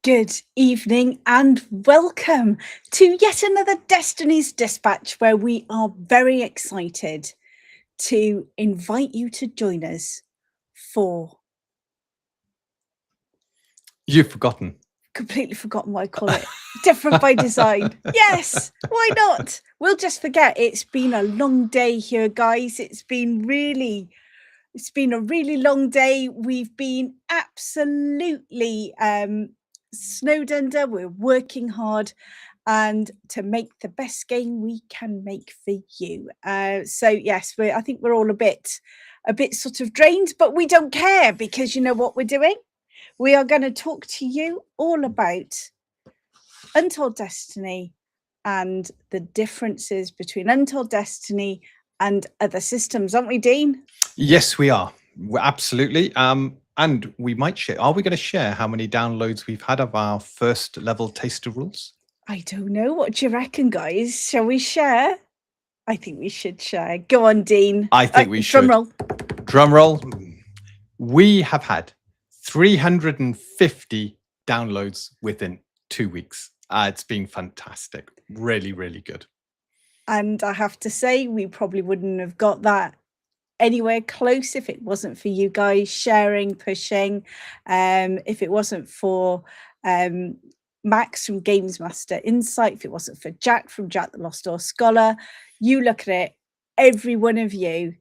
Good evening and welcome to yet another Destiny's Dispatch, where we are very excited to invite you to join us for... You've forgotten. Completely forgotten what I call it. Different by design. Yes, why not? We'll just forget. It's been a long day here, guys. It's been a really long day. We've been absolutely snowed under. We're working hard and to make the best game we can make for you. So yes, I think we're all a bit sort of drained, but we don't care, because you know what we're doing? We are going to talk to you all about Untold Destiny and the differences between Untold Destiny and other systems, aren't we, Dean? Yes, we are. Absolutely. And we might share. Are we going to share how many downloads we've had of our first level taster rules? I don't know. What do you reckon, guys? Shall we share? I think we should share. Go on, Dean. I think we should. Drum roll. Drum roll. We have had 350 downloads within 2 weeks. It's been fantastic. Really, really good. And I have to say, we probably wouldn't have got that anywhere close if it wasn't for you guys sharing, pushing. If it wasn't for Max from Games Master Insight, if it wasn't for Jack from Jack the Lost Door Scholar, you look at it, every one of you,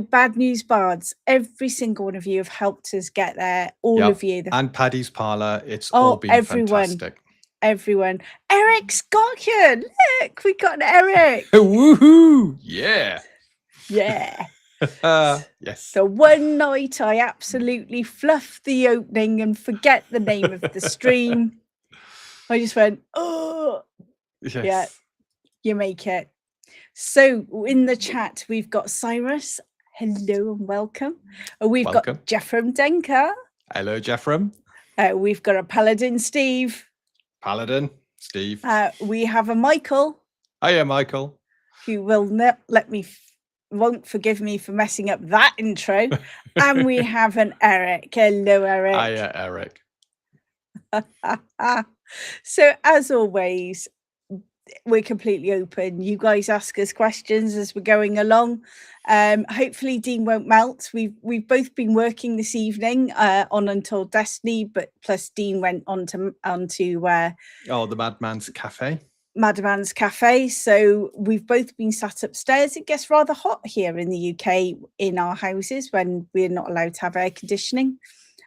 Bad News Bards, every single one of you have helped us get there. All of you. And Paddy's Parlour, it's all been fantastic. Everyone. Eric's got here. Look, we got an Eric. Woohoo! Yeah. Yeah. Yes. So one night I absolutely fluffed the opening and forget the name of the stream. I just went, oh, Yes. Yeah, you make it. So in the chat, we've got Cyrus. Hello and welcome. We've got Jeffrem Denker. Hello, Jeffrem. We've got a Paladin, Steve. Paladin, Steve. We have a Michael. Hiya, Michael. Who will won't forgive me for messing up that intro. And we have an Eric. Hello, Eric. Hiya, Eric. So as always, we're completely open. You guys ask us questions as we're going along. Hopefully Dean won't melt. We've both been working this evening on Untold Destiny, but plus Dean went on to the Madman's Cafe. Madman's Cafe. So we've both been sat upstairs. It gets rather hot here in the UK in our houses when we're not allowed to have air conditioning.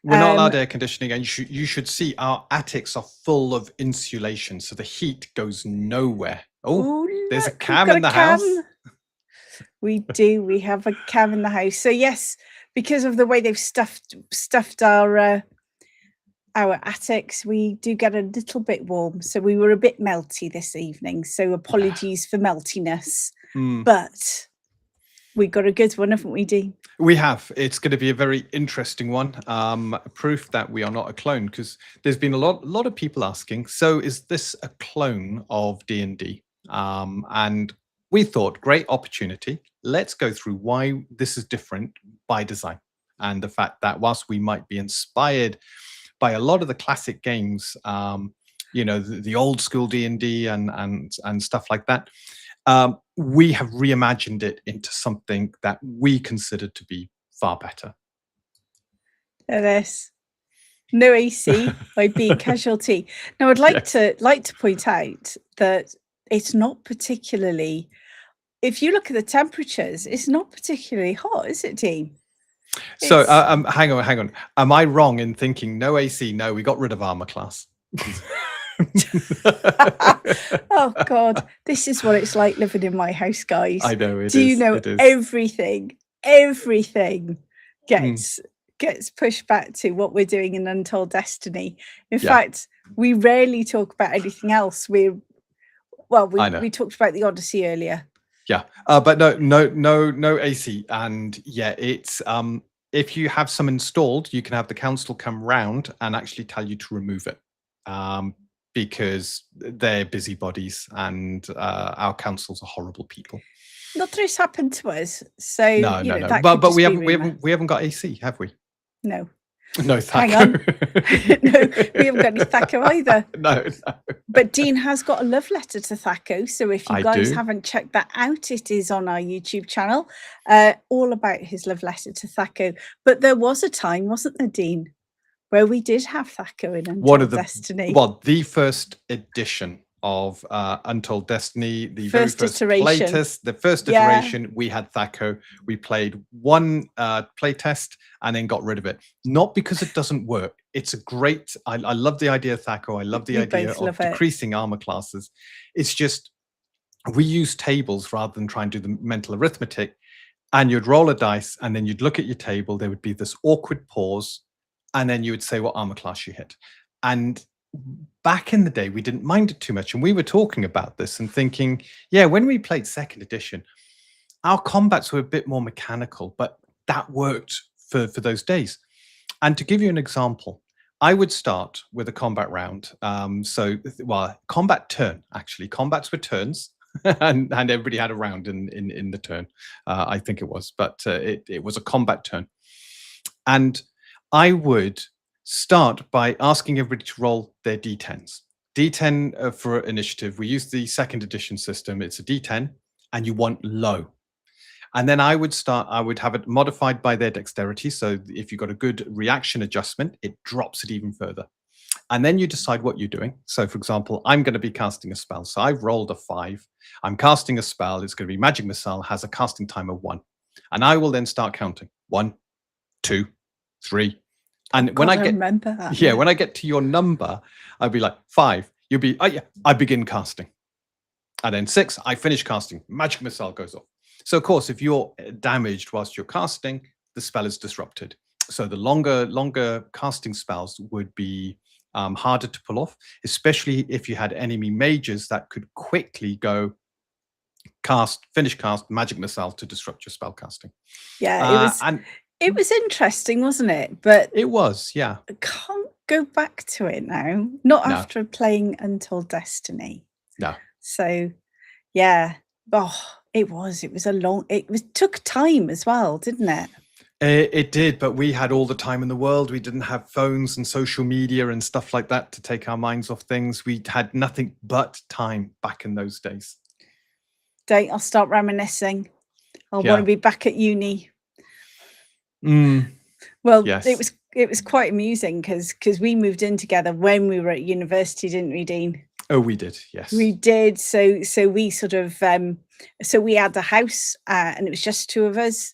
We're not allowed air conditioning, and you should see our attics are full of insulation, so the heat goes nowhere. Oh, there's a cam in the house. We do. We have a cam in the house. So yes, because of the way they've stuffed our attics, we do get a little bit warm. So we were a bit melty this evening. So apologies for meltiness, but we got a good one, haven't we, Dean? We have. It's going to be a very interesting one. Proof that we are not a clone, because there's been a lot of people asking, so is this a clone of D&D? And we thought, great opportunity. Let's go through why this is different by design, and the fact that whilst we might be inspired by a lot of the classic games, the old school D&D and stuff like that, we have reimagined it into something that we consider to be far better. This no AC by being casualty. Now, I'd like to point out that it's not particularly. If you look at the temperatures, it's not particularly hot, is it, Dean? So, hang on. Am I wrong in thinking no AC? No, we got rid of armor class. Oh God, this is what it's like living in my house, guys. I know. Do you know everything gets pushed back to what we're doing in Untold Destiny. In fact, we rarely talk about anything else. We talked about the Odyssey earlier. Yeah, but no AC, and it's if you have some installed, you can have the council come round and actually tell you to remove it. Because they're busybodies, and our councils are horrible people. Not that it's happened to us, so no. But we haven't got AC, have we? No. No, Hang on. Thaco. No, we haven't got any Thaco either. No. But Dean has got a love letter to Thaco. So if you I guys do. haven't checked that out, it is on our YouTube channel, all about his love letter to Thaco. But there was a time, wasn't there, Dean, where we did have Thaco in One Untold of the Destiny. well, the first edition of Untold Destiny, the very First first iteration. playtest, the first Yeah. iteration, we had Thaco. We played one playtest and then got rid of it. Not because it doesn't work. It's a great. I love the idea of Thaco. I love the We idea both of love it. decreasing armor classes. It's just we use tables rather than try and do the mental arithmetic. And you'd roll a dice, and then you'd look at your table. There would be this awkward pause, and then you would say what armor class you hit. And back in the day, we didn't mind it too much. And we were talking about this and thinking, yeah, when we played second edition, our combats were a bit more mechanical, but that worked for those days. And to give you an example, I would start with a combat round. Combat turn, actually. Combats were turns. and everybody had a round in the turn, I think it was, but it was a combat turn. And I would start by asking everybody to roll their d10s. D10 for initiative. We use the second edition system. It's a d10, and you want low. And then I would have it modified by their dexterity. So if you've got a good reaction adjustment, it drops it even further. And then you decide what you're doing. So, for example, I'm going to be casting a spell. So I've rolled a 5. I'm casting a spell. It's going to be Magic Missile, has a casting time of 1. And I will then start counting. 1, 2, 3. And when I get remember that. Yeah, when I get to your number, I'd be like 5. You'll be, oh yeah, I begin casting. And then 6, I finish casting. Magic Missile goes off. So, of course, if you're damaged whilst you're casting, the spell is disrupted. So the longer casting spells would be harder to pull off, especially if you had enemy mages that could quickly go finish cast Magic Missile to disrupt your spell casting. Yeah, it was interesting, wasn't it? But it was, yeah. I can't go back to it now. Not after playing Untold Destiny. No. So, yeah. Oh, it took time as well, didn't it? It did, but we had all the time in the world. We didn't have phones and social media and stuff like that to take our minds off things. We had nothing but time back in those days. I'll start reminiscing. I want to be back at uni. Well, yes. it was quite amusing because we moved in together when we were at university, didn't we, Dean? Oh, we did. Yes, we did. So we sort of so we had the house and it was just 2 of us.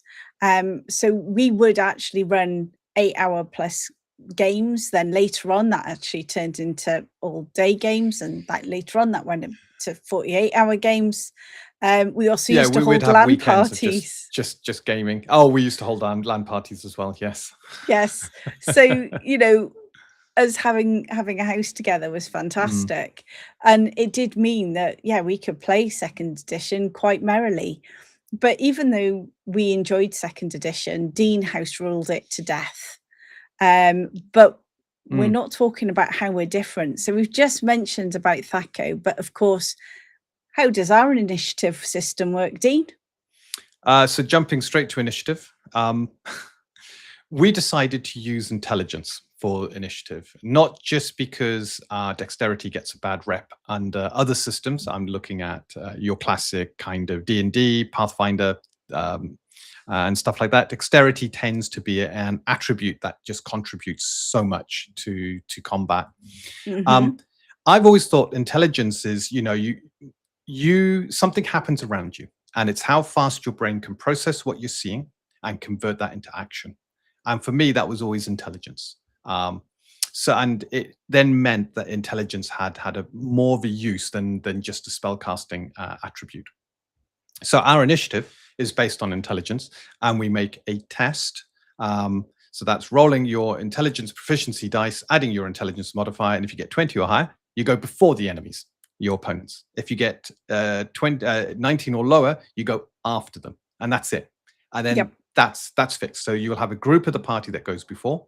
So we would actually run 8-hour plus games. Then later on, that actually turned into all day games, and like later on, that went into 48-hour games. We also used to hold LAN parties. Just gaming. Oh, we used to hold LAN parties as well. Yes. Yes. So us having a house together was fantastic, and it did mean that we could play second edition quite merrily. But even though we enjoyed second edition, Dean house ruled it to death. But we're not talking about how we're different. So we've just mentioned about Thaco, but of course, how does our initiative system work, Dean? So jumping straight to initiative, we decided to use intelligence for initiative, not just because dexterity gets a bad rep under other systems. I'm looking at your classic kind of D&D, Pathfinder, and stuff like that. Dexterity tends to be an attribute that just contributes so much to combat. I've always thought intelligence is, something happens around you, and it's how fast your brain can process what you're seeing and convert that into action. And for me, that was always intelligence. And it then meant that intelligence had a more of a use than just a spellcasting attribute. So our initiative is based on intelligence, and we make a test. So that's rolling your intelligence proficiency dice, adding your intelligence modifier, and if you get 20 or higher, you go before the enemies, your opponents. If you get 19 or lower, you go after them, and that's it. And then that's fixed. So you'll have a group of the party that goes before,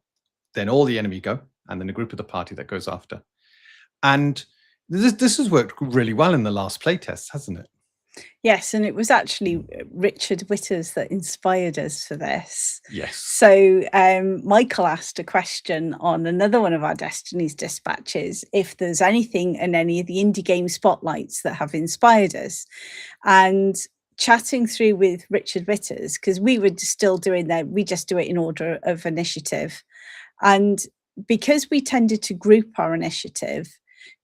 then all the enemy go, and then a group of the party that goes after. And this has worked really well in the last playtest, hasn't it? Yes, and it was actually Richard Witters that inspired us for this. Yes. So Michael asked a question on another one of our Destiny's dispatches if there's anything in any of the indie game spotlights that have inspired us. And chatting through with Richard Witters, because we were still doing that, we just do it in order of initiative. And because we tended to group our initiative,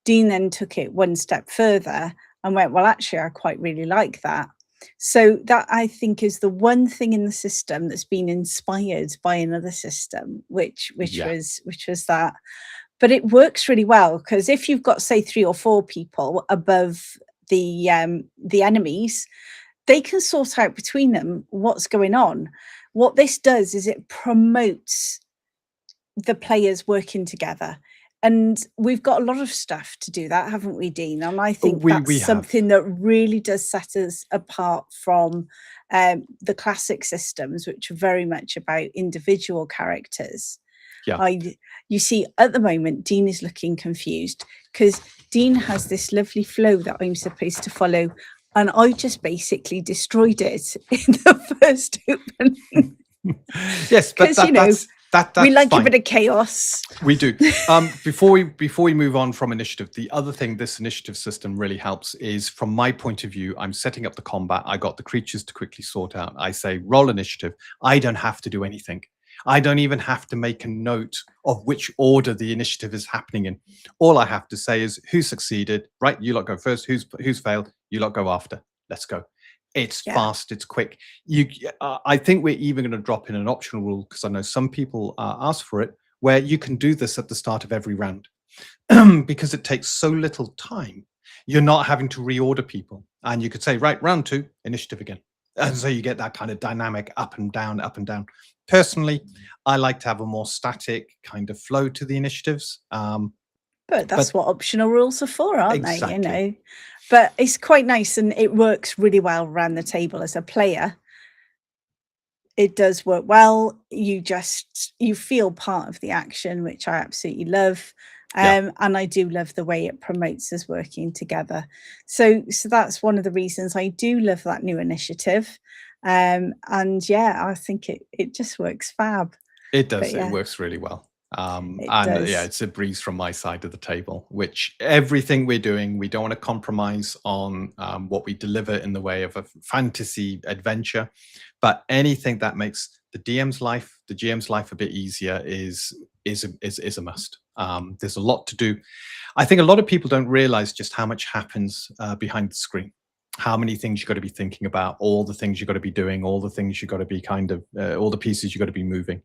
Dean then took it one step further and went, well, actually, I quite really like that. So that, I think, is the one thing in the system that's been inspired by another system, which was that. But it works really well, because if you've got, say, 3 or 4 people above the enemies, they can sort out between them what's going on. What this does is it promotes the players working together. And we've got a lot of stuff to do that, haven't we, Dean? And I think that's something that really does set us apart from the classic systems, which are very much about individual characters. Yeah. You see, at the moment, Dean is looking confused, because Dean has this lovely flow that I'm supposed to follow, and I just basically destroyed it in the first opening. Yes, but that's we like fine. a bit of chaos. We do. Before we move on from initiative, the other thing this initiative system really helps is, from my point of view, I'm setting up the combat. I got the creatures to quickly sort out. I say roll initiative. I don't have to do anything. I don't even have to make a note of which order the initiative is happening in. All I have to say is who succeeded. Right, you lot go first. Who's failed? You lot go after. Let's go. It's fast, it's quick. I think we're even going to drop in an optional rule, because I know some people ask for it, where you can do this at the start of every round, because it takes so little time. You're not having to reorder people, and you could say, right, round 2, initiative again, and so you get that kind of dynamic up and down, up and down. Personally, I like to have a more static kind of flow to the initiatives. But that's what optional rules are for, aren't exactly. they? You know. But it's quite nice, and it works really well around the table as a player. It does work well. You feel part of the action, which I absolutely love. And I do love the way it promotes us working together. So that's one of the reasons I do love that new initiative. And yeah, I think it just works fab. It does. It works really well. It's a breeze from my side of the table, which everything we're doing, we don't want to compromise on what we deliver in the way of a fantasy adventure, but anything that makes the GM's life a bit easier is a must. There's a lot to do. I think a lot of people don't realize just how much happens behind the screen, how many things you've got to be thinking about, all the things you've got to be doing, all the things you've got to be all the pieces you've got to be moving.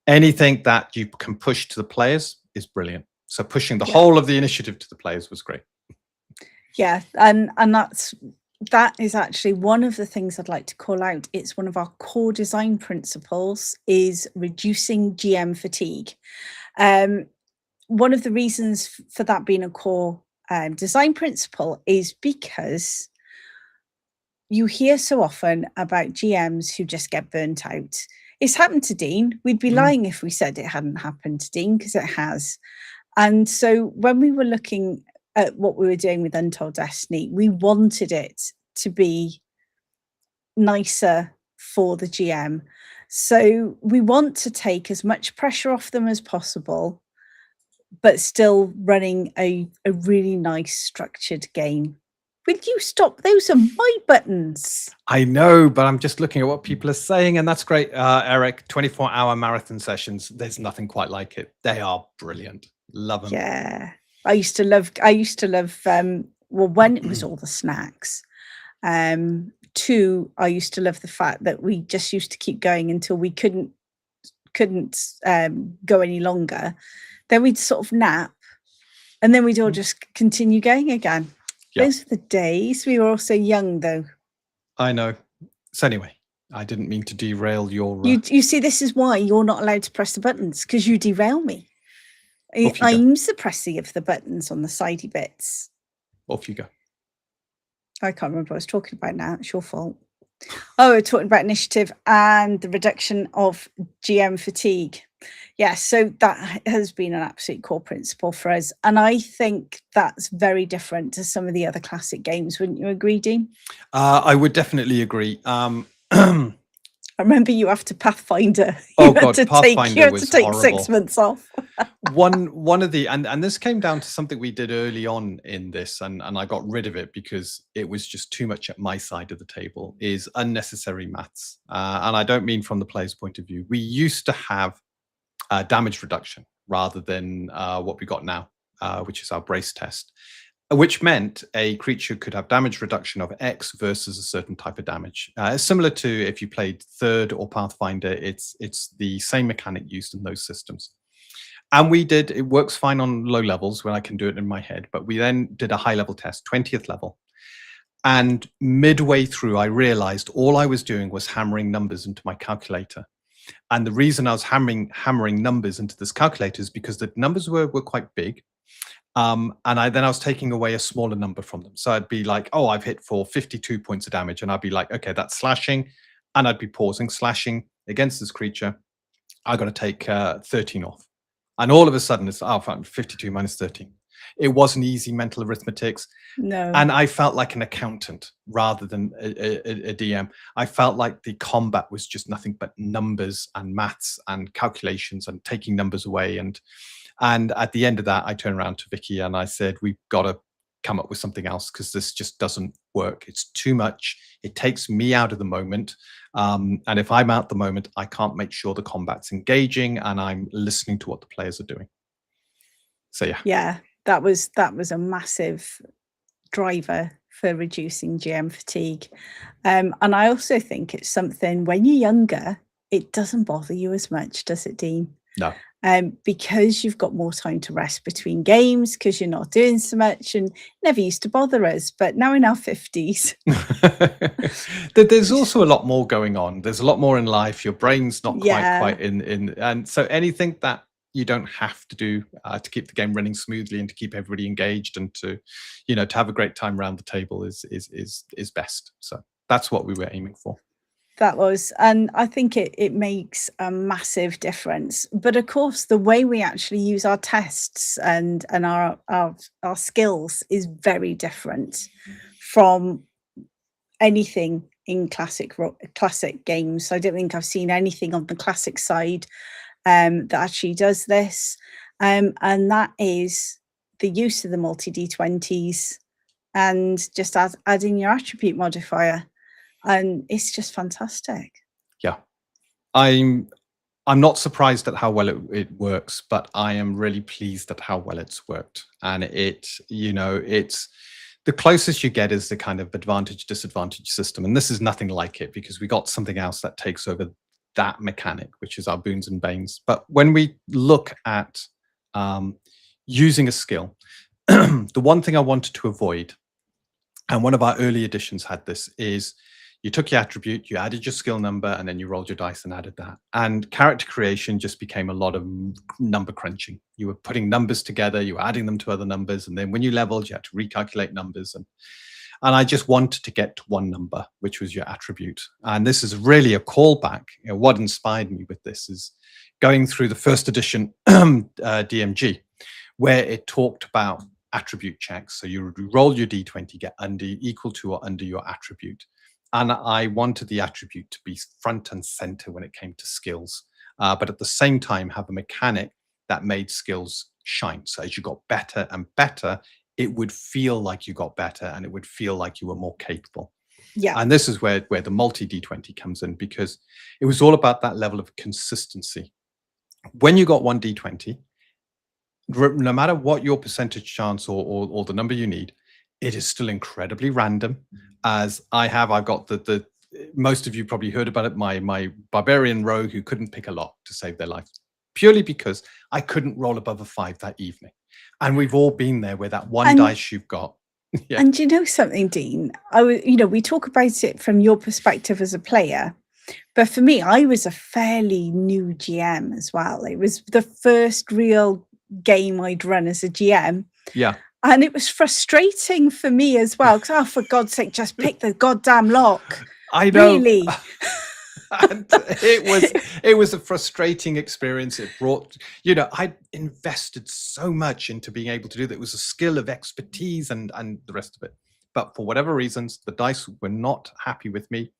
Anything that you can push to the players is brilliant. So pushing the whole of the initiative to the players was great. Yeah, and that is actually one of the things I'd like to call out. It's one of our core design principles, is reducing GM fatigue. One of the reasons for that being a core design principle is because you hear so often about GMs who just get burnt out. It's happened to Dean. We'd be lying if we said it hadn't happened to Dean, because it has. And so when we were looking at what we were doing with Untold Destiny, we wanted it to be nicer for the GM. So we want to take as much pressure off them as possible, but still running a really nice structured game. Will you stop? Those are my buttons. I know, but I'm just looking at what people are saying, and that's great, Eric. 24-hour marathon sessions. There's nothing quite like it. They are brilliant. Love them. Yeah, I used to love. Well, when it was all the snacks. 2, I used to love the fact that we just used to keep going until we couldn't go any longer. Then we'd sort of nap, and then we'd all just continue going again. Yeah. Those were the days. We were all so young, though. I know. So anyway, I didn't mean to derail your... You see, this is why you're not allowed to press the buttons, because you derail me. I'm the pressing of the buttons on the sidey bits. Off you go. I can't remember what I was talking about now. It's your fault. Oh, we're talking about initiative and the reduction of GM fatigue. Yeah, so that has been an absolute core principle for us. And I think that's very different to some of the other classic games. Wouldn't you agree, Dean? I would definitely agree. I remember you after Pathfinder. Oh God, Pathfinder You had to was take horrible. 6 months off. One of the and this came down to something we did early on in this, and I got rid of it because it was just too much at my side of the table, is unnecessary maths. And I don't mean from the player's point of view. We used to have damage reduction rather than what we got now, which is our brace test, which meant a creature could have damage reduction of X versus a certain type of damage. Similar to if you played Third or Pathfinder, it's the same mechanic used in those systems. And it works fine on low levels when I can do it in my head, but we then did a high level test, 20th level. And midway through, I realized all I was doing was hammering numbers into my calculator. And the reason I was hammering numbers into this calculator is because the numbers were quite big. And I was taking away a smaller number from them. So I'd be like, oh, I've hit for 52 points of damage. And I'd be like, okay, that's slashing. And I'd be pausing, slashing against this creature. I got to take 13 off. And all of a sudden, it's 52 minus 13. It wasn't easy mental arithmetics. No. And I felt like an accountant rather than a DM. I felt like the combat was just nothing but numbers and maths and calculations and taking numbers away. And at the end of that, I turned around to Vicky and I said, we've got to come up with something else because this just doesn't work. It's too much. It takes me out of the moment. And if I'm out the moment, I can't make sure the combat's engaging and I'm listening to what the players are doing. So yeah. Yeah, that was a massive driver for reducing GM fatigue. And I also think it's something when you're younger, it doesn't bother you as much, does it, Dean? No. Because you've got more time to rest between games, because you're not doing so much, and never used to bother us. But now in our 50s, there's also a lot more going on. There's a lot more in life. Your brain's not quite in, and so anything that you don't have to do to keep the game running smoothly and to keep everybody engaged and to have a great time around the table is best. So that's what we were aiming for. That was, and I think it makes a massive difference. But of course, the way we actually use our tests and our skills is very different from anything in classic games. I don't think I've seen anything on the classic side that actually does this, and that is the use of the multi D20s and just adding your attribute modifier. And it's just fantastic. Yeah, I'm not surprised at how well it works, but I am really pleased at how well it's worked. And it's the closest you get is the kind of advantage disadvantage system, and this is nothing like it because we got something else that takes over that mechanic, which is our boons and banes. But when we look at using a skill, the one thing I wanted to avoid, and one of our early editions had this, is you took your attribute, you added your skill number, and then you rolled your dice and added that. And character creation just became a lot of number crunching. You were putting numbers together, you were adding them to other numbers, and then when you leveled, you had to recalculate numbers. And I just wanted to get to one number, which was your attribute. And this is really a callback. What inspired me with this is going through the first edition DMG, where it talked about attribute checks. So you roll your D20, get equal to or under your attribute. And I wanted the attribute to be front and center when it came to skills, but at the same time have a mechanic that made skills shine. So as you got better and better, it would feel like you got better and it would feel like you were more capable. Yeah. And this is where the multi D20 comes in, because it was all about that level of consistency. When you got one D20, no matter what your percentage chance or the number you need, it is still incredibly random. As I've got the most of you probably heard about it, my barbarian rogue who couldn't pick a lock to save their life, purely because I couldn't roll above a 5 that evening. And we've all been there where that one dice you've got. Yeah. And you know something, Dean? We talk about it from your perspective as a player, but for me, I was a fairly new GM as well. It was the first real game I'd run as a GM. Yeah. And it was frustrating for me as well, because, for God's sake, just pick the goddamn lock. I know. Really? And it was a frustrating experience. It brought, I invested so much into being able to do that. It was a skill of expertise and the rest of it. But for whatever reasons, the dice were not happy with me.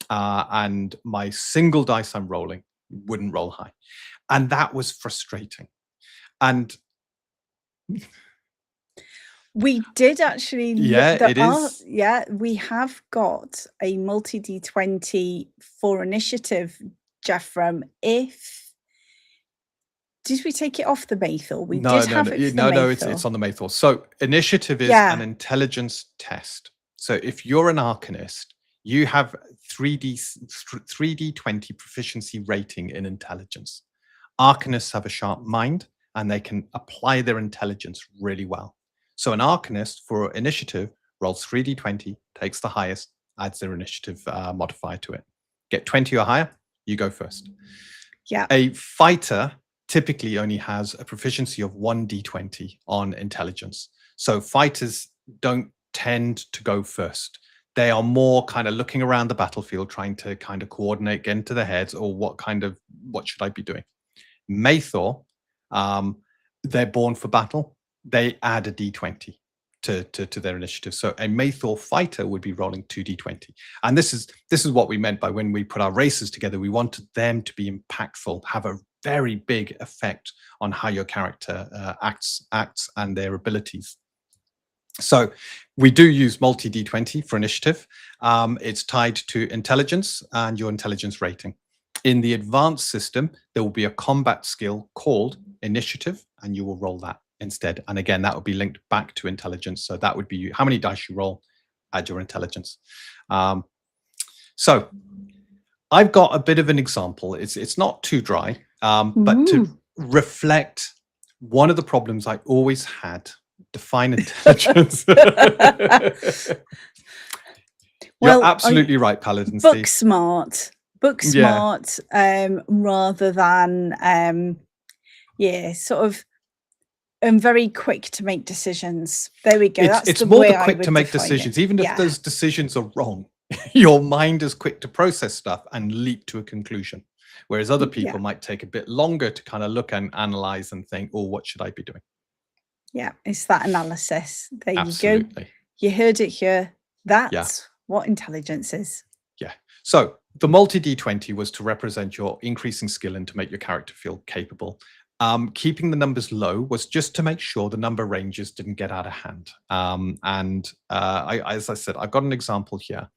And my single dice I'm rolling wouldn't roll high. And that was frustrating. And we did actually yeah, it is. Yeah, we have got a multi D20 for initiative, Jeffrem. Did we take it off the Maythor? We did have it for the Maythor. It's on the Maythor. So initiative is an intelligence test. So if you're an Arcanist, you have 3D20 proficiency rating in intelligence. Arcanists have a sharp mind and they can apply their intelligence really well. So an Arcanist for initiative rolls 3D20, takes the highest, adds their initiative modifier to it. Get 20 or higher, you go first. Yeah. A fighter typically only has a proficiency of 1d20 on intelligence. So fighters don't tend to go first. They are more kind of looking around the battlefield, trying to kind of coordinate, get into their heads, or what should I be doing? Maythor, they're born for battle. They add a d20 to their initiative. So a Maythor fighter would be rolling 2d20. And this is what we meant by when we put our races together. We wanted them to be impactful, have a very big effect on how your character acts and their abilities. So we do use multi D20 for initiative. It's tied to intelligence and your intelligence rating. In the advanced system, there will be a combat skill called initiative, and you will roll that instead. And again, that would be linked back to intelligence. So that would be how many dice you roll, add your intelligence. So I've got a bit of an example. It's not too dry, but to reflect one of the problems I always had. Define intelligence. You're absolutely right, Paladin Book Steve. Book smart, rather than sort of very quick to make decisions. There we go. It's more the quick to make decisions, even if those decisions are wrong. Your mind is quick to process stuff and leap to a conclusion, whereas other people might take a bit longer to kind of look and analyze and think, oh, what should I be doing? Yeah, it's that analysis. There you go. You heard it here. That's what intelligence is. Yeah. So the multi D20 was to represent your increasing skill and to make your character feel capable. Keeping the numbers low was just to make sure the number ranges didn't get out of hand. As I said, I've got an example here.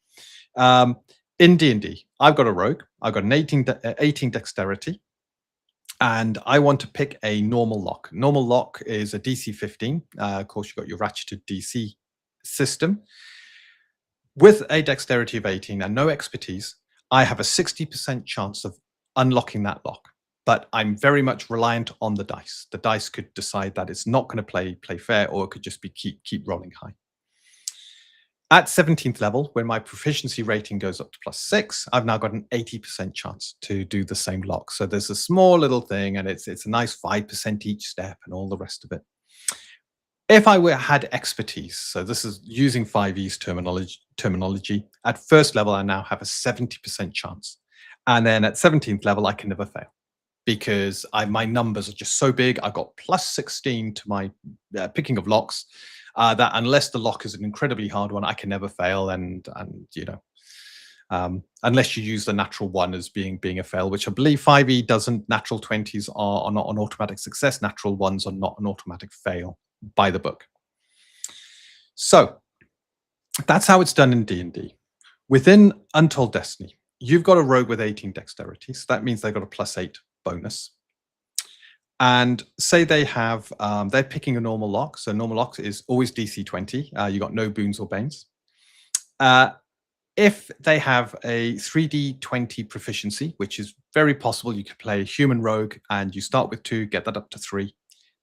In D&D, I've got a rogue. I've got an 18 dexterity. And I want to pick a normal lock. Normal lock is a DC 15. Of course, you've got your ratcheted DC system. With a dexterity of 18 and no expertise, I have a 60% chance of unlocking that lock. But I'm very much reliant on the dice. The dice could decide that it's not going to play fair, or it could just be keep rolling high. At 17th level, when my proficiency rating goes up to +6, I've now got an 80% chance to do the same lock. So there's a small little thing, and it's a nice 5% each step and all the rest of it. If I had expertise, so this is using 5e's terminology, at first level, I now have a 70% chance. And then at 17th level, I can never fail because my numbers are just so big. I've got +16 to my picking of locks. That unless the lock is an incredibly hard one, I can never fail. And unless you use the natural one as being a fail, which I believe 5e doesn't. Natural 20s are not an automatic success. Natural ones are not an automatic fail by the book. So that's how it's done in D&D. Within Untold Destiny, you've got a rogue with 18 dexterity. So that means they've got a +8 bonus. And say they have, they're picking a normal lock. So normal lock is always DC 20. You got no boons or banes. If they have a 3d20 proficiency, which is very possible, you could play a human rogue and you start with 2, get that up to 3.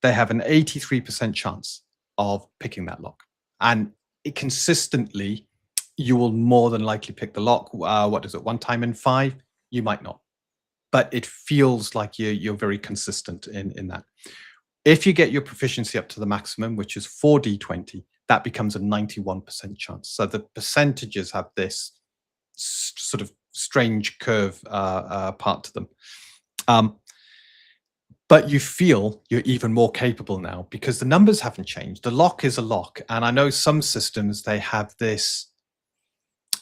They have an 83% chance of picking that lock. And consistently, you will more than likely pick the lock. What is it? 1 time in 5? You might not. But it feels like you're very consistent in that. If you get your proficiency up to the maximum, which is 4d20, that becomes a 91% chance. So the percentages have this sort of strange curve part to them. But you feel you're even more capable now because the numbers haven't changed. The lock is a lock. And I know some systems, they have this,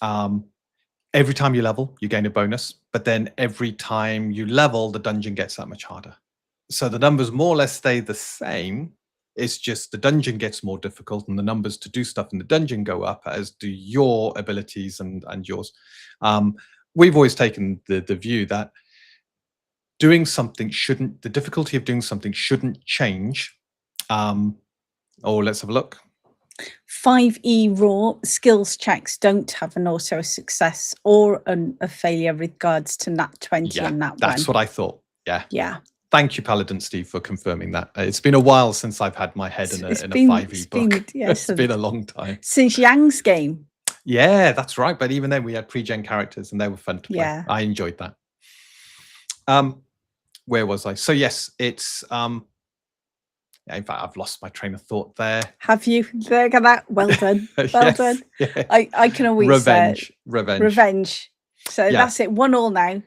every time you level, you gain a bonus. But then every time you level, the dungeon gets that much harder. So the numbers more or less stay the same. It's just the dungeon gets more difficult and the numbers to do stuff in the dungeon go up, as do your abilities and yours. We've always taken the view that doing something shouldn't, the difficulty of doing something shouldn't change. Let's have a look. 5e raw skills checks don't have an auto success or a failure regards to nat 20 and nat 1. That's what I thought. Yeah. Yeah. Thank you, Paladin Steve, for confirming that. It's been a while since I've had my head in a 5e book. It's been a long time. Since Yang's game. Yeah, that's right. But even then, we had pre-gen characters, and they were fun to play. Yeah. I enjoyed that. Where was I? So yes, it's in fact, I've lost my train of thought there. Have you? Look at that. Well done. Well done. Yeah. I can always revenge. So that's it. 1-1 now.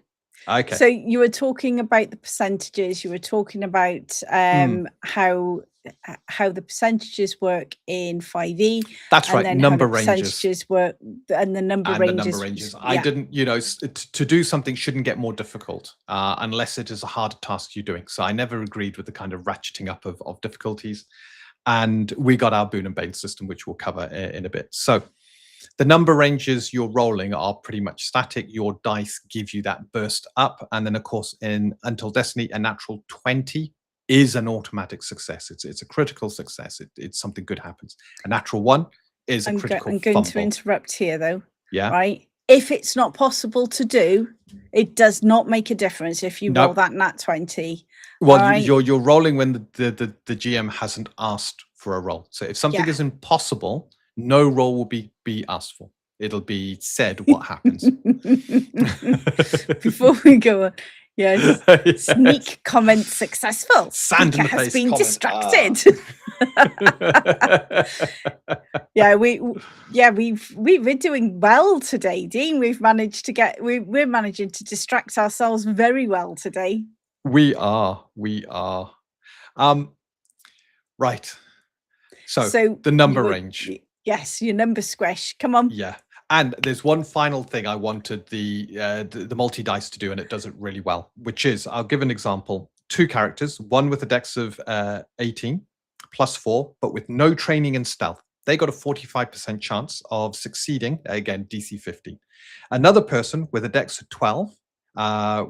Okay. So you were talking about the percentages. You were talking about how the percentages work in 5e. That's right. And number how the percentages work and the number ranges. I didn't, to do something shouldn't get more difficult unless it is a harder task you're doing. So I never agreed with the kind of ratcheting up of difficulties. And we got our boon and bane system, which we'll cover in a bit. So the number ranges you're rolling are pretty much static. Your dice give you that burst up. And then, of course, in Untold Destiny, a natural 20 is an automatic success. It's a critical success. It's something good happens. A natural 1 is a critical I'm going to interrupt here, though. Yeah. Right? If it's not possible to do, it does not make a difference if you roll that nat 20. Well, right? you're rolling when the GM hasn't asked for a roll. So if something is impossible, no roll will be asked for. It'll be said what happens. Before we go on, yes. Sneak comment successful. Sand in the has face been comment. distracted. We're doing well today, Dean. We're managing to distract ourselves very well today. We are. Right. So the number range. Yes, your number squish. Come on. Yeah. And there's one final thing I wanted the multi-dice to do, and it does it really well, which is, I'll give an example. 2 characters, one with a dex of 18, +4, but with no training in stealth. They got a 45% chance of succeeding, again, DC 15. Another person with a dex of 12,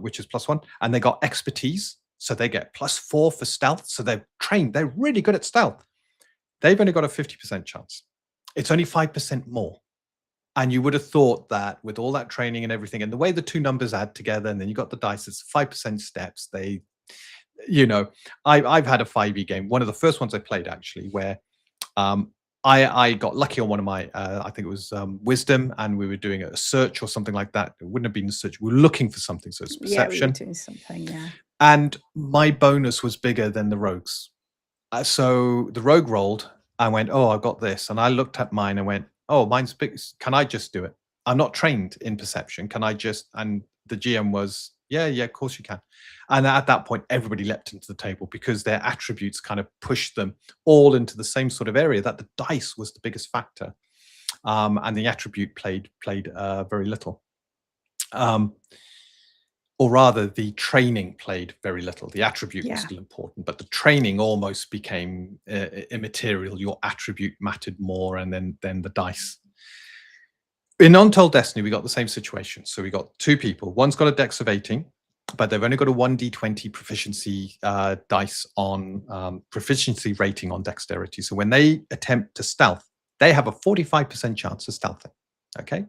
which is +1, and they got expertise, so they get +4 for stealth. So they're trained, they're really good at stealth. They've only got a 50% chance. It's only 5% more. And you would have thought that with all that training and everything, and the way the 2 numbers add together, and then you got the dice, it's 5% steps. I've had a 5e game, one of the first ones I played actually, where I got lucky on one of my, I think it was wisdom, and we were doing a search or something like that. It wouldn't have been a search. We were looking for something, so it's perception. Yeah, we were doing something, yeah. And my bonus was bigger than the rogue's. So the rogue rolled. I went, oh, I got this. And I looked at mine and went, oh, mine's big. Can I just do it? I'm not trained in perception. Can I just? And the GM was, yeah, of course you can. And at that point, everybody leapt into the table because their attributes kind of pushed them all into the same sort of area, that the dice was the biggest factor. And the attribute played very little. Or rather, the training played very little. The attribute was still important, but the training almost became immaterial. Your attribute mattered more, and then the dice. In Untold Destiny, we got the same situation. So we got 2 people. One's got a dex of 18, but they've only got a 1d20 proficiency dice on proficiency rating on dexterity. So when they attempt to stealth, they have a 45% chance of stealthing. Okay,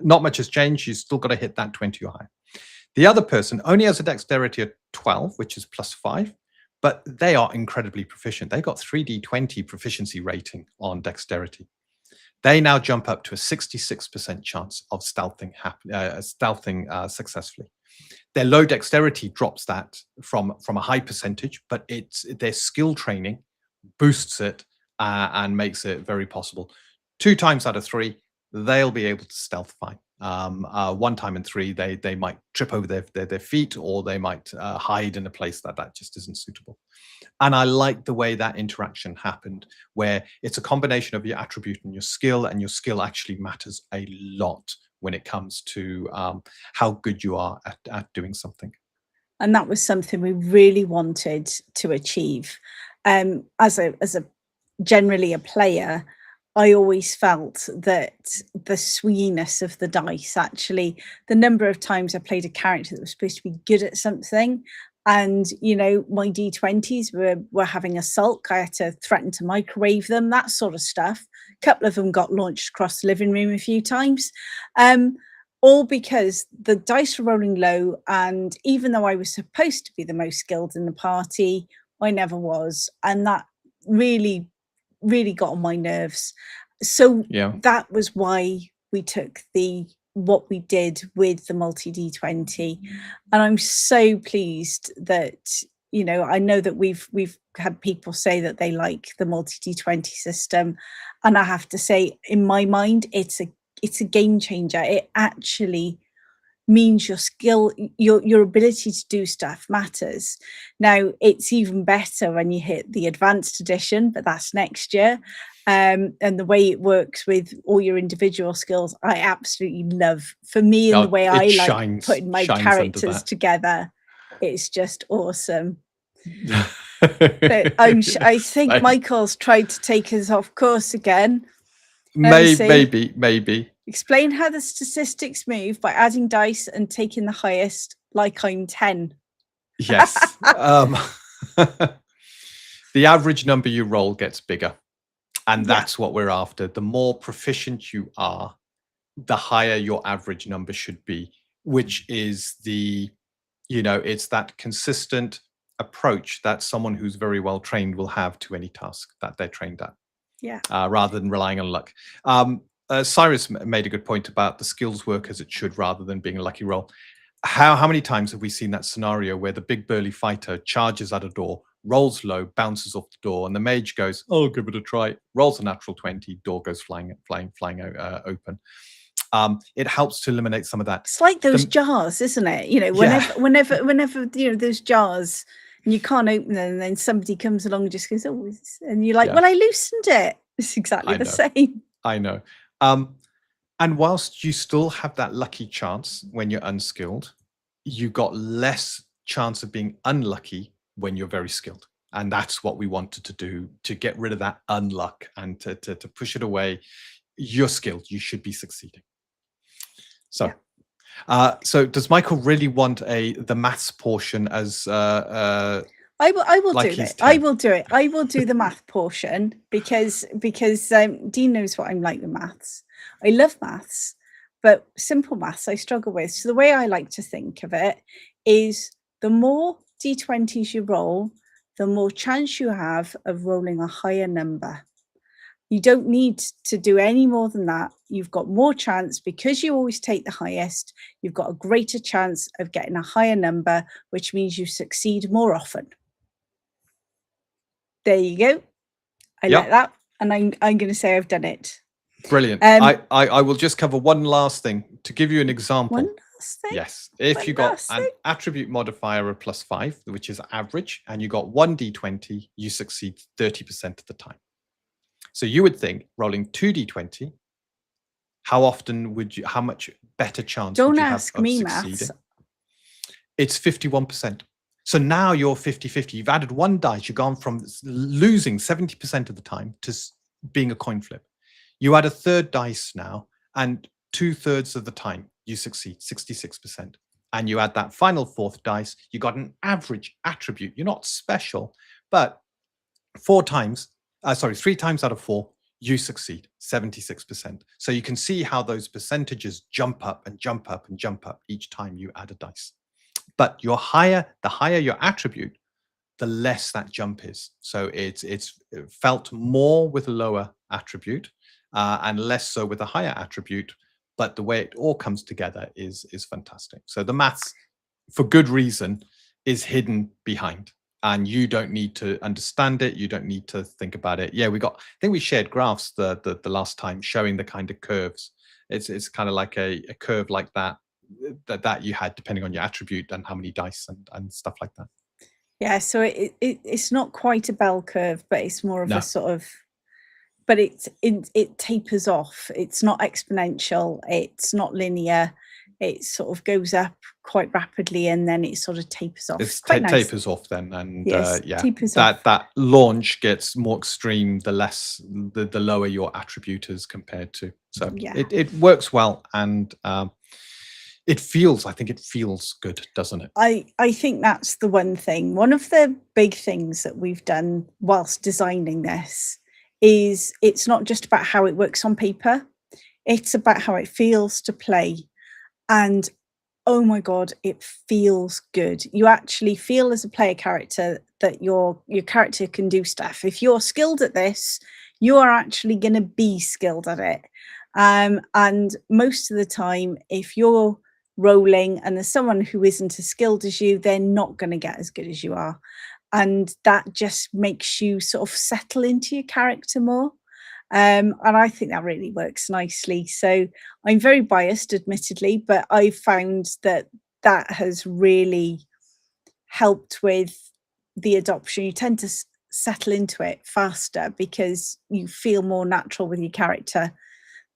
not much has changed. You've still got to hit that 20 or higher. The other person only has a dexterity of 12, which is +5, but they are incredibly proficient. They got 3d20 proficiency rating on dexterity. They now jump up to a 66% chance of stealthing successfully. Their low dexterity drops that from a high percentage, but their skill training boosts it and makes it very possible. 2 times out of 3, they'll be able to stealth fine. 1 time in 3, they might trip over their feet, or they might hide in a place that just isn't suitable. And I like the way that interaction happened, where it's a combination of your attribute and your skill actually matters a lot when it comes to how good you are at doing something. And that was something we really wanted to achieve. As a generally a player, I always felt that the swinginess of the dice, actually, the number of times I played a character that was supposed to be good at something, and my d20s were having a sulk. I had to threaten to microwave them, that sort of stuff. A couple of them got launched across the living room a few times. All because the dice were rolling low, and even though I was supposed to be the most skilled in the party, I never was, and that really got on my nerves. So that was why we took what we did with the multi d20, and I'm so pleased that I know that we've had people say that they like the multi d20 system, and I have to say, in my mind, it's a game changer. It actually means your skill, your ability to do stuff matters. Now, it's even better when you hit the advanced edition, but that's next year. And the way it works with all your individual skills, I absolutely love. For me, and the way I like putting my characters together, it's just awesome. But I think Michael's tried to take us off course again. Maybe. Explain how the statistics move by adding dice and taking the highest, like I'm 10. Yes. The average number you roll gets bigger. And that's what we're after. The more proficient you are, the higher your average number should be, which is it's that consistent approach that someone who's very well trained will have to any task that they're trained at. Yeah. Rather than relying on luck. Cyrus made a good point about the skills work as it should, rather than being a lucky roll. How many times have we seen that scenario where the big burly fighter charges at a door, rolls low, bounces off the door, and the mage goes, "Oh, give it a try," rolls a natural 20, door goes flying open. It helps to eliminate some of that. It's like those jars, isn't it? Whenever those jars, and you can't open them, and then somebody comes along and just goes, "Oh," and you're like, "Well, I loosened it." It's exactly the same. I know. And whilst you still have that lucky chance when you're unskilled, you got less chance of being unlucky when you're very skilled. And that's what we wanted to do, to get rid of that unluck and to push it away. You're skilled, you should be succeeding. So so does Michael really want the maths portion as I will do it. I will do it. I will do the math portion because Dean knows what I'm like with maths. I love maths, but simple maths I struggle with. So the way I like to think of it is, the more d20s you roll, the more chance you have of rolling a higher number. You don't need to do any more than that. You've got more chance because you always take the highest. You've got a greater chance of getting a higher number, which means you succeed more often. There you go. I like that, and I'm going to say I've done it. Brilliant. I will just cover one last thing to give you an example. One last thing? Yes. If you got an attribute modifier of +5, which is average, and you got 1d20, you succeed 30% of the time. So you would think, rolling 2d20, how much better chance would you have of succeeding? Maths. It's 51%. So now you're 50-50. You've added one dice. You've gone from losing 70% of the time to being a coin flip. You add a third dice now, and 2/3 of the time you succeed, 66%. And you add that final fourth dice, you got an average attribute. You're not special, but 3 times out of 4, you succeed, 76%. So you can see how those percentages jump up and jump up and jump up each time you add a dice. But the higher your attribute, the less that jump is. So it's felt more with a lower attribute and less so with a higher attribute. But the way it all comes together is fantastic. So the maths, for good reason, is hidden behind. And you don't need to understand it. You don't need to think about it. Yeah, I think we shared graphs the last time showing the kind of curves It's kind of like a curve like that you had depending on your attribute and how many dice and stuff like that. Yeah, so it's not quite a bell curve, but it's more of No. a sort of, but it tapers off. It's not exponential. It's not linear. It sort of goes up quite rapidly and then it sort of tapers off. It's quite nice. tapers off then, and Yes, yeah, tapers off. that launch gets more extreme the less the lower your attribute is compared to. So Yeah. it works well, and I think it feels good, doesn't it? I think that's the one thing. One of the big things that we've done whilst designing this is it's not just about how it works on paper, it's about how it feels to play. And oh my God, it feels good. You actually feel as a player character that your character can do stuff. If you're skilled at this, you are actually going to be skilled at it. And most of the time, if you're rolling and there's someone who isn't as skilled as you, they're not going to get as good as you are. And that just makes you sort of settle into your character more. And I think that really works nicely. So I'm very biased, admittedly, but I've found that that has really helped with the adoption. You tend to settle into it faster because you feel more natural with your character.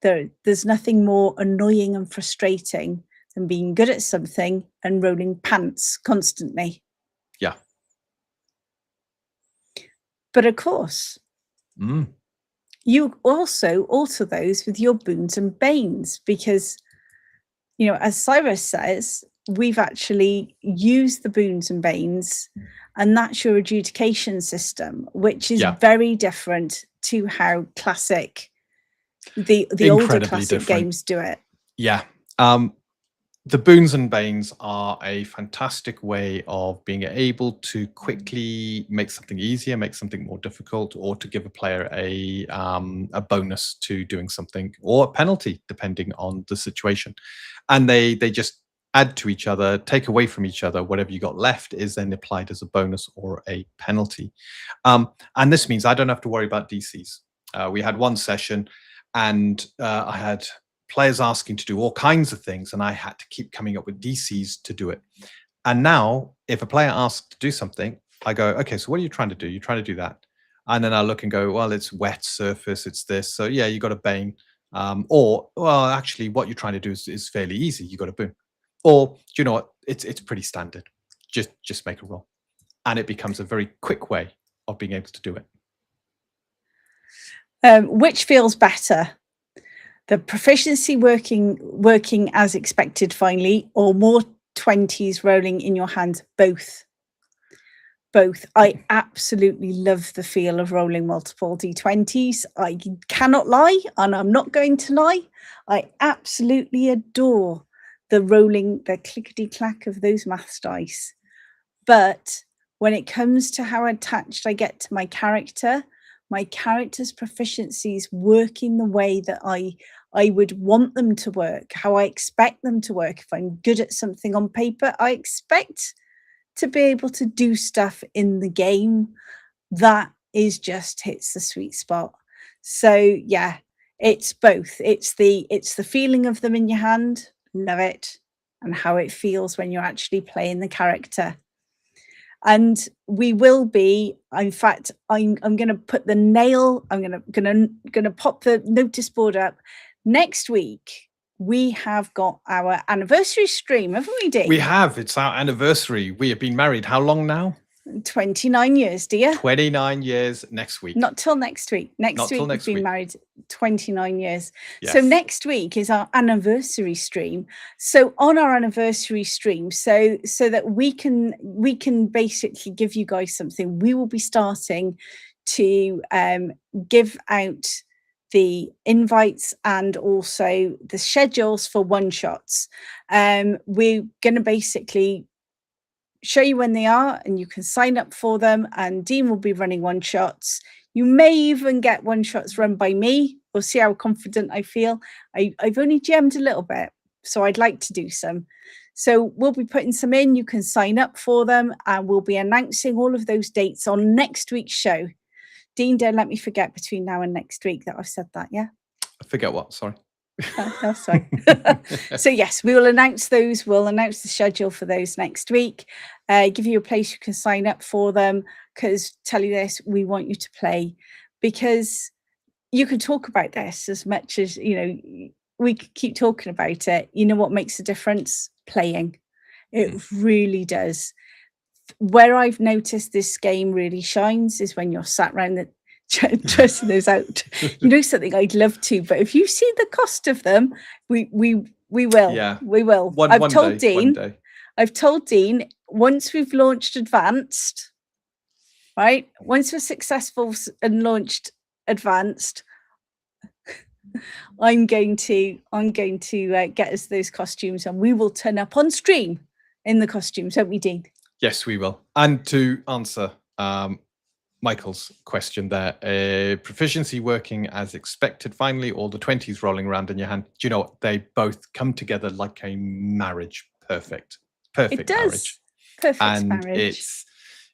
There's nothing more annoying and frustrating than being good at something and rolling pants constantly. Yeah. But of course, Mm. you also alter those with your boons and banes because, you know, as Cyrus says, we've actually used the boons and banes, and that's your adjudication system, which is very different to how classic, the older classic different games do it. Yeah. The boons and banes are a fantastic way of being able to quickly make something easier, make something more difficult, or to give a player a bonus to doing something, or a penalty, depending on the situation. And they just add to each other, take away from each other. Whatever you got left is then applied as a bonus or a penalty. And this means I don't have to worry about DCs. We had one session and I had players asking to do all kinds of things, and I had to keep coming up with DCs to do it. And now, if a player asks to do something, I go, okay, so what are you trying to do? You're trying to do that. And then I look and go, well, it's wet surface, it's this. So yeah, you got a bane. Or, well, actually, what you're trying to do is fairly easy. You got a boon. Or, do you know what? It's pretty standard. Just make a roll. And it becomes a very quick way of being able to do it. Which feels better? The proficiency working as expected finally, or more 20s rolling in your hand? Both. I absolutely love the feel of rolling multiple d20s. I cannot lie, and I'm not going to lie. I absolutely adore the rolling, the clickety-clack of those maths dice. But when it comes to how attached I get to my character's proficiencies working the way that I would want them to work, how I expect them to work. If I'm good at something on paper, I expect to be able to do stuff in the game. That is just hits the sweet spot. So yeah, it's both. It's the feeling of them in your hand, love it, and how it feels when you're actually playing the character. And we will be, in fact, I'm going to put the nail, I'm going to pop the notice board up. Next week, we have got our anniversary stream, haven't we, Dean? We have. It's our anniversary. We have been married how long now? 29 years, dear. 29 years next week. Not till next week. Next week, we've been married 29 years. Yes. So next week is our anniversary stream. So on our anniversary stream, so that we can basically give you guys something, we will be starting to give out the invites and also the schedules for one-shots. We're going to basically show you when they are, and you can sign up for them, and Dean will be running one-shots. You may even get one-shots run by me. We'll see how confident I feel. I've only GM'd a little bit, so I'd like to do some. So we'll be putting some in. You can sign up for them, and we'll be announcing all of those dates on next week's show. Dean, don't let me forget between now and next week that I've said that, yeah? I forget what, sorry. That's right. So yes, we will announce those. We'll announce the schedule for those next week. Give you a place you can sign up for them. Because tell you this, we want you to play, because you can talk about this as much as we could keep talking about it. You know what makes a difference? Playing. It really does. Where I've noticed this game really shines is when you're sat around the dressing those out. Something I'd love to, but if you see the cost of them, we will. Yeah. We will. I've told Dean once we've launched Advanced, right? Once we're successful and launched Advanced, I'm going to get us those costumes, and we will turn up on stream in the costumes, won't we, Dean? Yes, we will. And to answer Michael's question there, proficiency working as expected. Finally, all the 20s rolling around in your hand. Do you know what? They both come together like a marriage. Perfect It does. marriage. Perfect And marriage.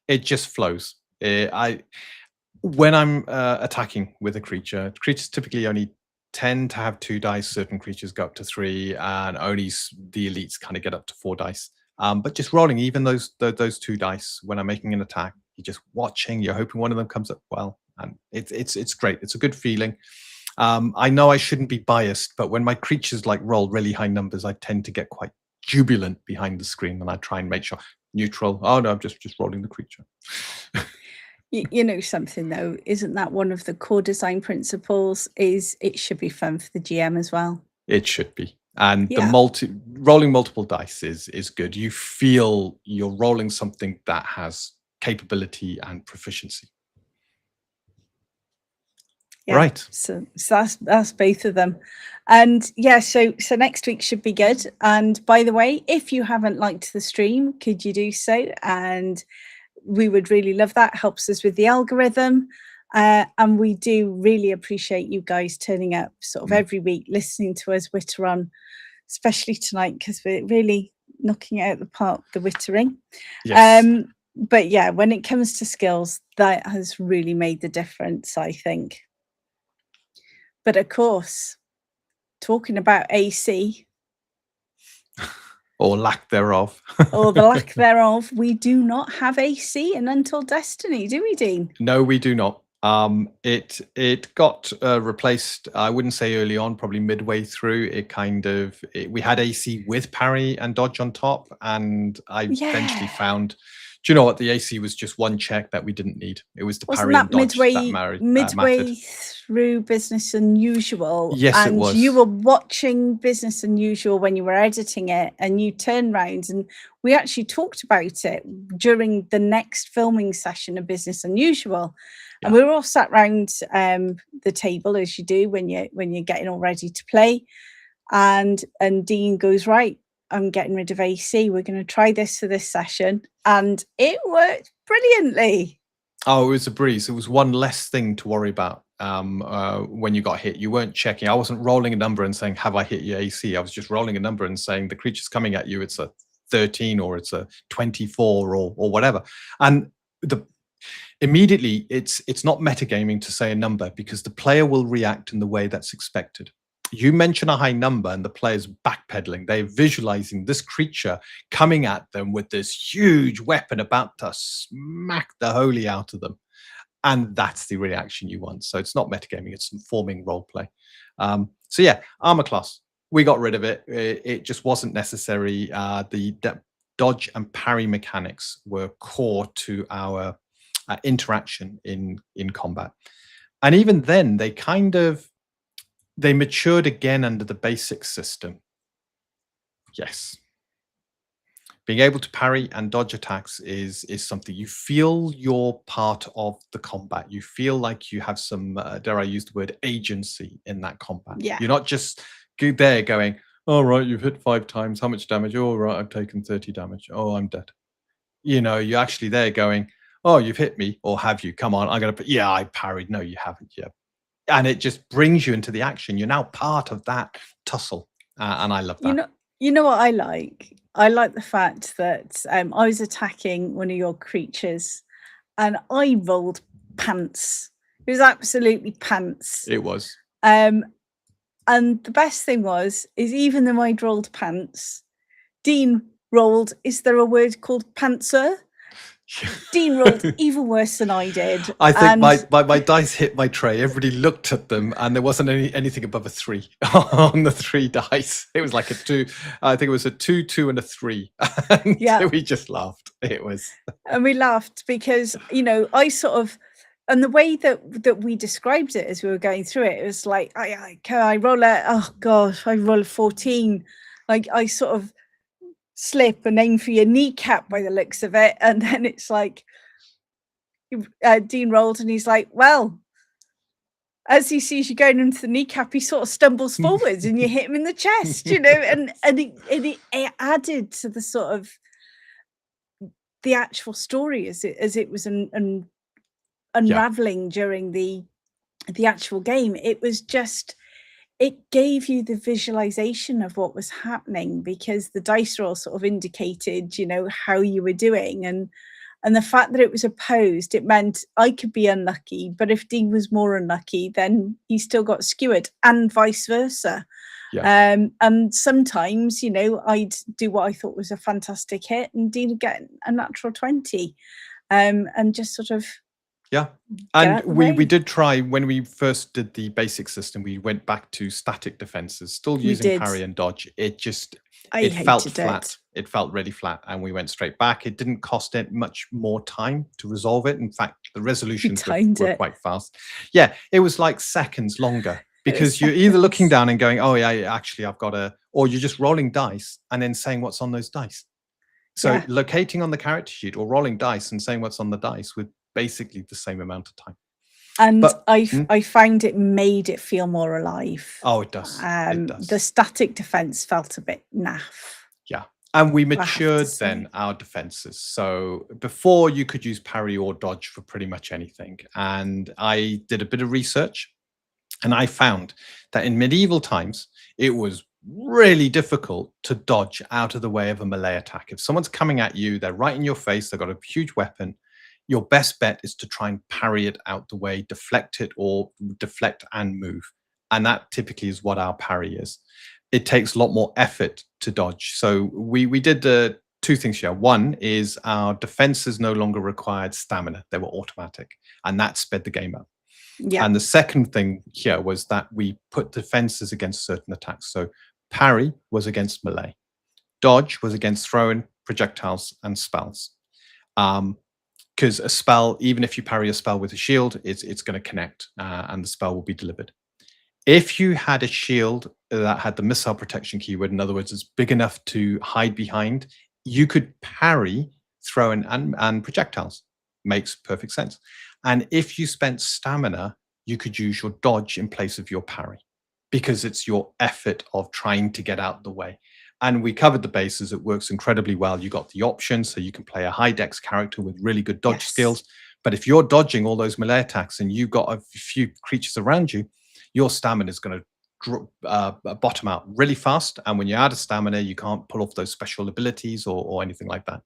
it just flows. When I'm attacking with a creature, creatures typically only tend to have 2 dice. Certain creatures go up to 3, and only the elites kind of get up to 4 dice. But just rolling even those 2 dice when I'm making an attack, you're just watching, you're hoping one of them comes up well, and it's great. It's a good feeling. I know I shouldn't be biased, but when my creatures roll really high numbers, I tend to get quite jubilant behind the screen, and I try and make sure neutral. Oh no, I'm just rolling the creature. You know something though, isn't that one of the core design principles? Is it should be fun for the GM as well. It should be. And the rolling multiple dice is good. You feel you're rolling something that has capability and proficiency. Yeah. Right. So that's both of them. And yeah, so next week should be good. And by the way, if you haven't liked the stream, could you do so? And we would really love that. It helps us with the algorithm. And we do really appreciate you guys turning up sort of every week, listening to us witter on, especially tonight, because we're really knocking out the park, the wittering. Yes. But yeah, when it comes to skills, that has really made the difference, I think. But of course, talking about AC, or lack thereof, or the lack thereof, we do not have AC in Untold Destiny, do we, Dean? No, we do not. It got replaced. I wouldn't say early on, probably midway through. We had AC with parry and dodge on top, and I eventually found, do you know what? The AC was just one check that we didn't need. It was the parry and dodge that midway through Business Unusual. Yes, and it was. You were watching Business Unusual when you were editing it, and you turned round, and we actually talked about it during the next filming session of Business Unusual. And we were all sat round the table, as you do when you're getting all ready to play. And Dean goes, right, I'm getting rid of AC. We're going to try this for this session. And it worked brilliantly. Oh, it was a breeze. It was one less thing to worry about when you got hit. You weren't checking. I wasn't rolling a number and saying, have I hit your AC? I was just rolling a number and saying the creature's coming at you. It's a 13 or it's a 24 or whatever. And immediately it's not metagaming to say a number, because the player will react in the way that's expected. You mention a high number and the player's backpedaling. They're visualizing this creature coming at them with this huge weapon about to smack the holy out of them. And that's the reaction you want. So it's not metagaming, it's informing roleplay. So yeah, armor class, we got rid of it. It just wasn't necessary. The dodge and parry mechanics were core to our interaction in combat. And even then, they matured again under the basic system. Yes. Being able to parry and dodge attacks is something you feel you're part of the combat. You feel like you have some, dare I use the word, agency in that combat. Yeah. You're not just there going, all right, you've hit 5 times. How much damage? Oh, right, I've taken 30 damage. Oh, I'm dead. You're actually there going, oh, you've hit me, or have you? Come on, I'm going to put, yeah, I parried. No, you haven't yet. And it just brings you into the action. You're now part of that tussle. And I love that. You know what I like? I like the fact that I was attacking one of your creatures and I rolled pants. It was absolutely pants. It was. And the best thing is even though I'd rolled pants, Dean rolled, is there a word called pantser? Dean rolled even worse than I did. I think And my dice hit my tray. Everybody looked at them, and there wasn't anything above a 3 on the 3 dice. It was like a 2. I think it was a 2, 2, and a 3. And Yeah. we just laughed. It was. And we laughed because, you know, I sort of, and the way that we described it as we were going through it, it was like, I roll a, oh gosh, I roll a 14. Like I sort of slip and aim for your kneecap by the looks of it. And then it's like, Dean rolled and he's like, well, as he sees you going into the kneecap, he sort of stumbles forwards and you hit him in the chest, you know, and it added to the sort of the actual story as it was unraveling during the actual game. It was just, it gave you the visualization of what was happening because the dice roll sort of indicated, you know, how you were doing, and the fact that it was opposed, it meant I could be unlucky, but if Dean was more unlucky, then he still got skewered, and vice versa. Yeah. And sometimes, you know, I'd do what I thought was a fantastic hit and Dean would get a natural 20. And just sort of, Yeah. get And out the we way. did try, when we first did the basic system, we went back to static defenses, still We using did. parry and dodge. It just, I it felt hated flat. it. It felt really flat, and we went straight back. It didn't cost it much more time to resolve it. In fact, the resolutions timed were it. quite fast. Yeah, it was like seconds longer It was because you're either looking seconds. down and going, oh yeah, actually I've got a, or you're just rolling dice and then saying what's on those dice. So Yeah. locating on the character sheet or rolling dice and saying what's on the dice with basically the same amount of time. And But I found it made it feel more alive. oh, it does. It does. The static defense felt a bit naff. Yeah. And we have to matured say. then our defenses. So before you could use parry or dodge for pretty much anything. And I did a bit of research and I found that in medieval times, it was really difficult to dodge out of the way of a melee attack. If someone's coming at you, they're right in your face, they've got a huge weapon, your best bet is to try and parry it out the way, deflect it, or deflect and move. And that typically is what our parry is. It takes a lot more effort to dodge. So we did the 2 things here. One is our defenses no longer required stamina. They were automatic, and that sped the game up. Yeah. And the second thing here was that we put defenses against certain attacks. So parry was against melee. Dodge was against throwing, projectiles, and spells. Because a spell, even if you parry a spell with a shield, it's going to connect and the spell will be delivered. If you had a shield that had the missile protection keyword, in other words, it's big enough to hide behind, you could parry, throwing, and projectiles. Makes perfect sense. And if you spent stamina, you could use your dodge in place of your parry because it's your effort of trying to get out the way. And we covered the bases. It works incredibly well. You got the option, so you can play a high dex character with really good dodge skills. But if you're dodging all those melee attacks and you've got a few creatures around you, your stamina is going to bottom out really fast. And when you're out of stamina, you can't pull off those special abilities or anything like that.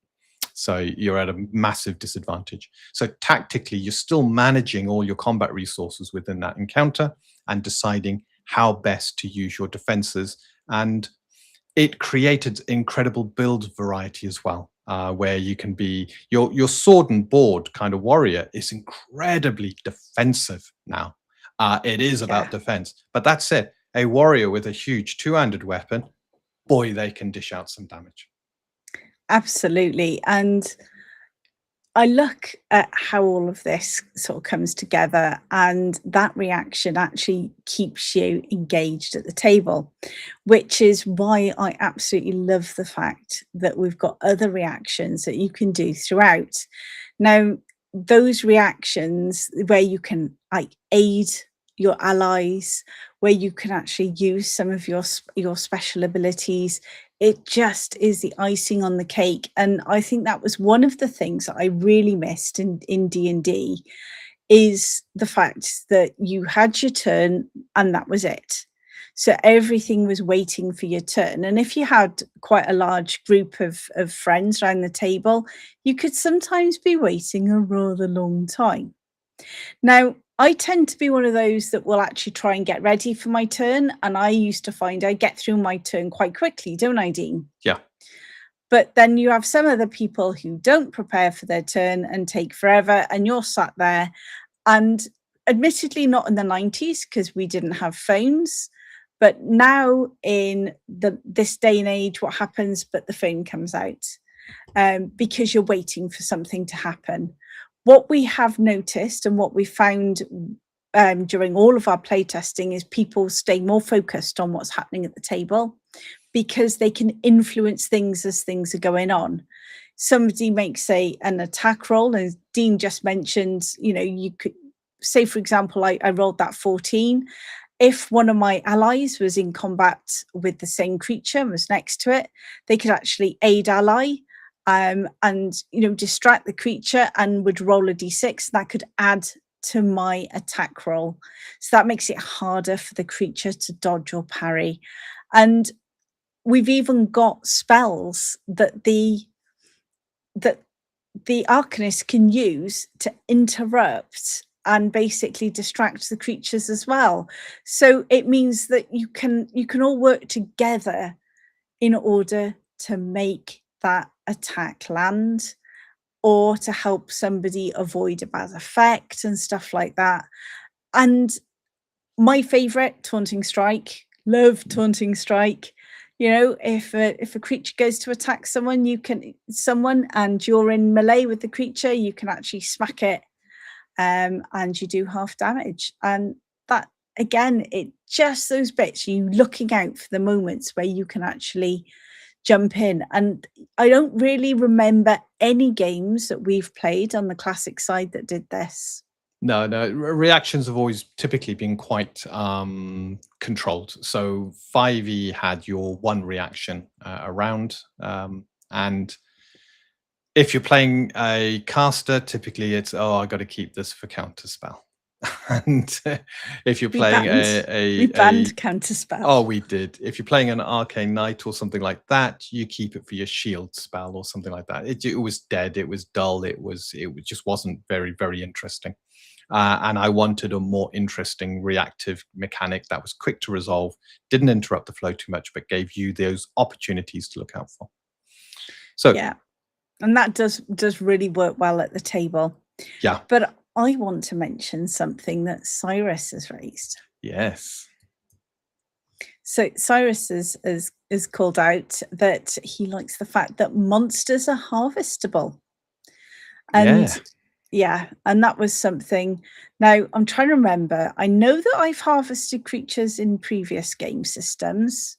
So you're at a massive disadvantage. So tactically, you're still managing all your combat resources within that encounter and deciding how best to use your defenses. And it created incredible build variety as well, where you can be your sword and board kind of warrior is incredibly defensive now. It is about defense, but that's it. A warrior with a huge 2-handed weapon, boy, they can dish out some damage. Absolutely. And I look at how all of this sort of comes together, and that reaction actually keeps you engaged at the table, which is why I absolutely love the fact that we've got other reactions that you can do throughout. Now, those reactions where you can like aid your allies, where you can actually use some of your special abilities, it just is the icing on the cake. And I think that was one of the things that I really missed in D&D, is the fact that you had your turn and that was it. So everything was waiting for your turn. And if you had quite a large group of friends around the table, you could sometimes be waiting a rather long time. Now, I tend to be one of those that will actually try and get ready for my turn, and I used to find I get through my turn quite quickly, don't I, Dean? Yeah. But then you have some other people who don't prepare for their turn and take forever, and you're sat there. And admittedly, not in the 90s because we didn't have phones, but now in this day and age, what happens? But the phone comes out because you're waiting for something to happen. What we have noticed and what we found during all of our playtesting is people stay more focused on what's happening at the table, because they can influence things as things are going on. Somebody makes an attack roll, as Dean just mentioned, you could say, for example, I rolled that 14. If one of my allies was in combat with the same creature and was next to it, they could actually aid ally and distract the creature and would roll a d6. That could add to my attack roll. So that makes it harder for the creature to dodge or parry. And we've even got spells that the Arcanist can use to interrupt and basically distract the creatures as well. So it means that you can all work together in order to make that attack land, or to help somebody avoid a bad effect and stuff like that. And my favorite, Taunting Strike. Love Taunting Strike. If a creature goes to attack someone, and you're in melee with the creature, you can actually smack it, and you do half damage. And that, again, it just those bits, you looking out for the moments where you can actually jump in. And I don't really remember any games that we've played on the classic side that did this. No, reactions have always typically been quite controlled. So 5e had your one reaction around, and if you're playing a caster, typically it's, I got to keep this for counter spell. And if you're playing we banned counter spell. Oh, we did. If you're playing an arcane knight or something like that, you keep it for your shield spell or something like that. It was dead. It was dull. It just wasn't very, very interesting. And I wanted a more interesting reactive mechanic that was quick to resolve, didn't interrupt the flow too much, but gave you those opportunities to look out for. So yeah, and that does really work well at the table. Yeah. But I want to mention something that Cyrus has raised. Yes. So Cyrus has called out that he likes the fact that monsters are harvestable. And yeah, and that was something. Now, I'm trying to remember. I know that I've harvested creatures in previous game systems,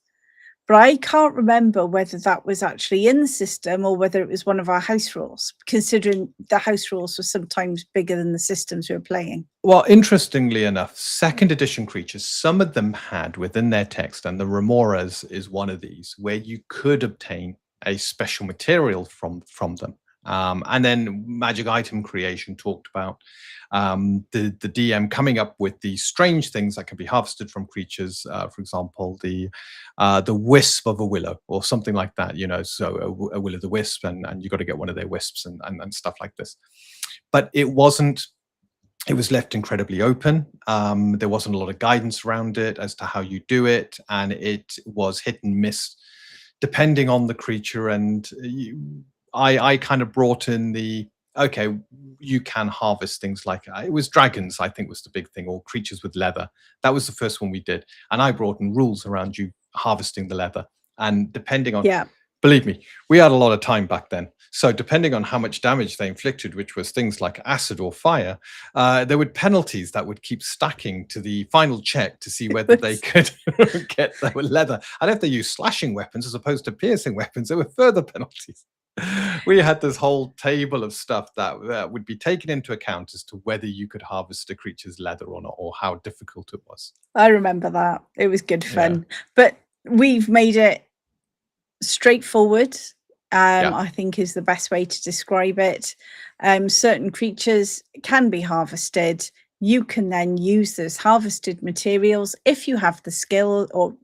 but I can't remember whether that was actually in the system or whether it was one of our house rules, considering the house rules were sometimes bigger than the systems we were playing. Well, interestingly enough, second edition creatures, some of them had within their text, and the Remoras is one of these, where you could obtain a special material from them. And then Magic Item Creation talked about the DM coming up with these strange things that can be harvested from creatures. For example, the wisp of a willow or something like that. So a will o' the wisp, and you got to get one of their wisps and stuff like this. But it wasn't. It was left incredibly open. There wasn't a lot of guidance around it as to how you do it, and it was hit and miss depending on the creature. And I kind of brought in okay, you can harvest things like, it was dragons, I think was the big thing, or creatures with leather. That was the first one we did. And I brought in rules around you harvesting the leather. And depending on, believe me, we had a lot of time back then. So depending on how much damage they inflicted, which was things like acid or fire, there were penalties that would keep stacking to the final check to see whether they could get their leather. And if they used slashing weapons as opposed to piercing weapons, there were further penalties. We had this whole table of stuff that would be taken into account as to whether you could harvest a creature's leather or not, or how difficult it was. I remember that. It was good fun. But we've made it straightforward, I think is the best way to describe it. Certain creatures can be harvested. You can then use those harvested materials if you have the skill, or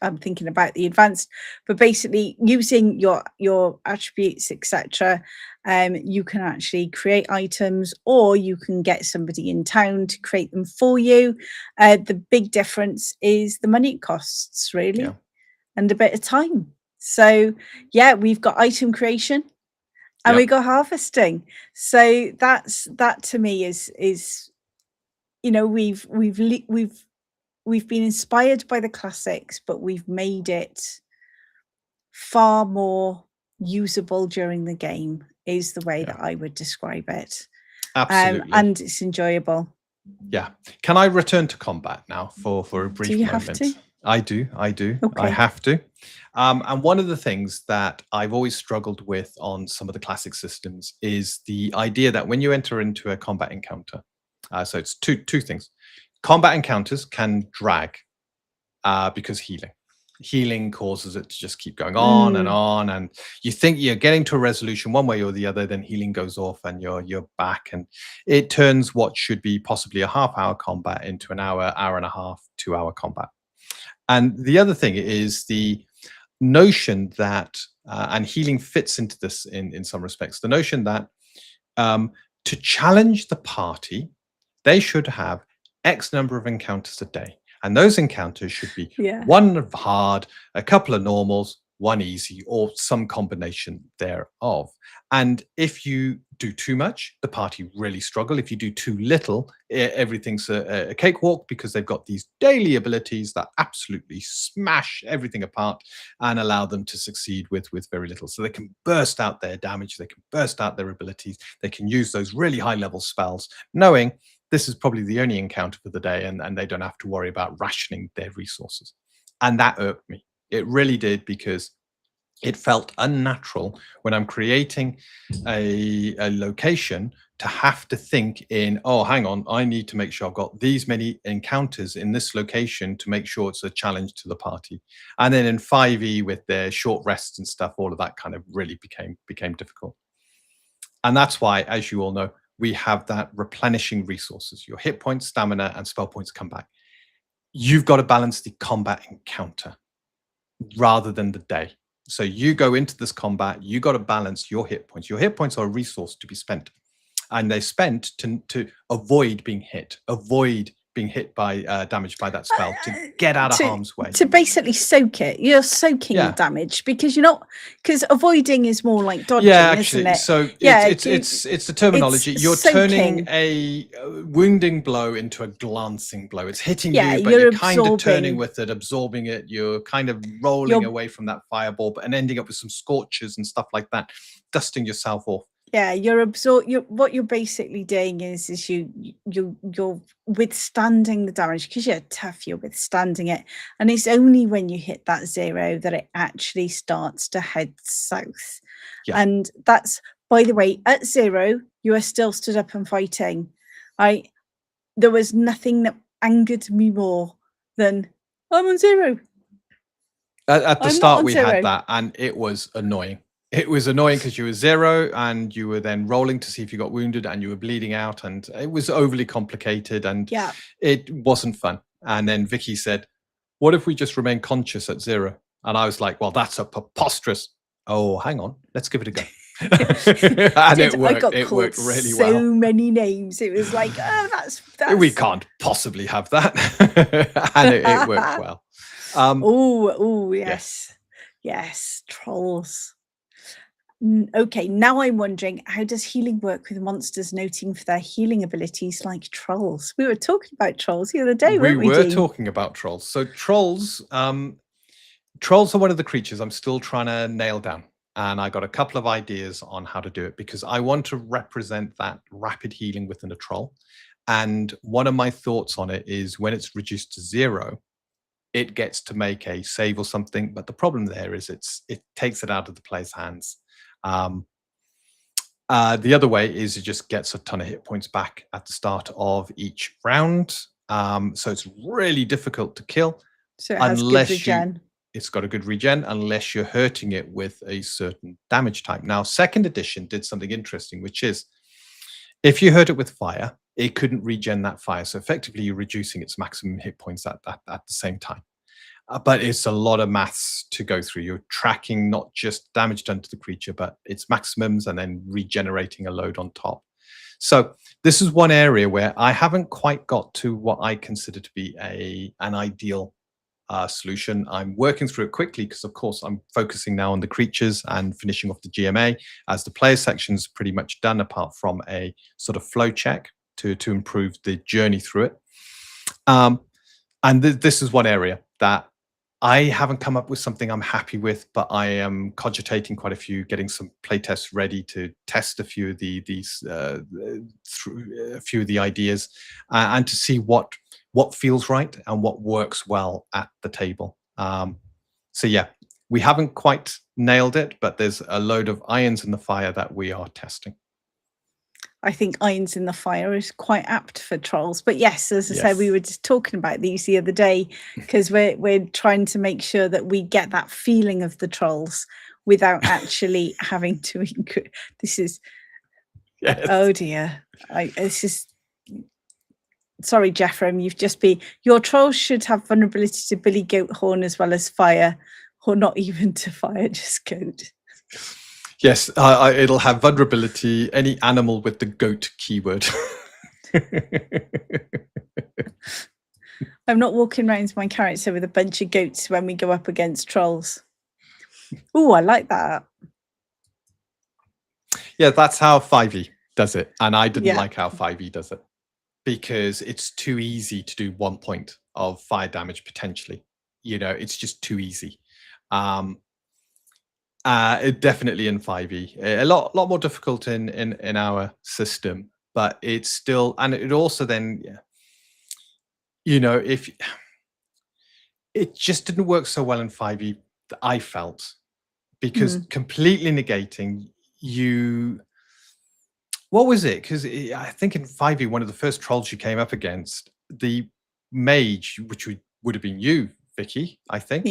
I'm thinking about the advanced, but basically using your attributes, etc. You can actually create items, or you can get somebody in town to create them for you. The big difference is the money it costs, really, and a bit of time. So yeah, we've got item creation and we got harvesting. So that to me is we've been inspired by the classics, but we've made it far more usable during the game, is the way that I would describe it. Absolutely. And it's enjoyable. Yeah. Can I return to combat now for a brief moment? Do you have to? I do. Okay. I have to. And one of the things that I've always struggled with on some of the classic systems is the idea that when you enter into a combat encounter, so it's two things. Combat encounters can drag because healing causes it to just keep going on and on, and you think you're getting to a resolution one way or the other, then healing goes off and you're back, and it turns what should be possibly a half-hour combat into an hour and a half, 2-hour combat. And the other thing is the notion that and healing fits into this in some respects, the notion that to challenge the party, they should have X number of encounters a day. And those encounters should be one hard, a couple of normals, one easy, or some combination thereof. And if you do too much, the party really struggle. If you do too little, everything's a cakewalk, because they've got these daily abilities that absolutely smash everything apart and allow them to succeed with very little. So they can burst out their damage, they can burst out their abilities, they can use those really high level spells, knowing this is probably the only encounter for the day, and they don't have to worry about rationing their resources. And that irked me. It really did, because it felt unnatural when I'm creating a location to have to think in, oh, hang on, I need to make sure I've got these many encounters in this location to make sure it's a challenge to the party. And then in 5e with their short rests and stuff, all of that kind of really became difficult. And that's why, as you all know, we have that replenishing resources. Your hit points, stamina, and spell points come back. You've got to balance the combat encounter rather than the day. So you go into this combat, you got to balance your hit points. Your hit points are a resource to be spent, and they're spent to avoid being hit, by damage by that spell, to get out of harm's way, to basically soak it. You're soaking the damage, because you're not, because avoiding is more like dodging, isn't it? So it's the terminology. You're turning a wounding blow into a glancing blow. It's hitting you, but you're kind of turning with it, absorbing it. You're kind of rolling away from that fireball, and ending up with some scorches and stuff like that, dusting yourself off. Yeah, what you're basically doing is you're withstanding the damage, because you're tough, you're withstanding it. And it's only when you hit that 0 that it actually starts to head south. Yeah. And that's, by the way, at 0, you are still stood up and fighting. There was nothing that angered me more than, I'm on 0. At the start we had that, and it was annoying. It was annoying because you were 0 and you were then rolling to see if you got wounded, and you were bleeding out, and it was overly complicated, and it wasn't fun. And then Vicky said, what if we just remain conscious at 0? And I was like, well, that's a preposterous. Oh, hang on, let's give it a go. And it worked. It worked really well. So many names. It was like, oh, that's we can't possibly have that. And it worked well. Yes, trolls. Okay, now I'm wondering, how does healing work with monsters noting for their healing abilities like trolls? We were talking about trolls the other day, weren't we? We were talking about trolls. So trolls are one of the creatures I'm still trying to nail down. And I got a couple of ideas on how to do it, because I want to represent that rapid healing within a troll. And one of my thoughts on it is, when it's reduced to 0, it gets to make a save or something. But the problem there is it takes it out of the player's hands. The other way is it just gets a ton of hit points back at the start of each round. So it's really difficult to kill. So it has good regen. It's got a good regen, unless you're hurting it with a certain damage type. Now, 2nd edition did something interesting, which is, if you hurt it with fire, it couldn't regen that fire. So effectively, you're reducing its maximum hit points at the same time. but it's a lot of maths to go through. You're tracking not just damage done to the creature, but its maximums and then regenerating a load on top. So this is one area where I haven't quite got to what I consider to be an ideal solution. I'm working through it quickly because, of course, I'm focusing now on the creatures and finishing off the GMA, as the player section's pretty much done, apart from a sort of flow check to improve the journey through it. And this is one area that I haven't come up with something I'm happy with, but I am cogitating quite a few, getting some playtests ready to test a few of through a few of the ideas, and to see what feels right and what works well at the table. So yeah, we haven't quite nailed it, but there's a load of irons in the fire that we are testing. I think irons in the fire is quite apt for trolls. But yes, as I said, we were just talking about these the other day, because we're trying to make sure that we get that feeling of the trolls without actually having to this is oh dear. This is sorry, Jeffrem, you've just been your trolls should have vulnerability to billy goat horn as well as fire, or not even to fire, just goat. Yes, it'll have vulnerability, any animal with the goat keyword. I'm not walking around my character with a bunch of goats when we go up against trolls. Oh, I like that. Yeah, that's how 5e does it. And I didn't like how 5e does it, because it's too easy to do 1 point of fire damage potentially. You know, it's just too easy. Definitely in 5e, a lot more difficult in our system, but it's still, and it also then, you know, if it just didn't work so well in 5e, I felt, because completely negating you. What was it? Because I think in 5e, one of the first trolls you came up against, the mage, which would have been you, Vicky, I think.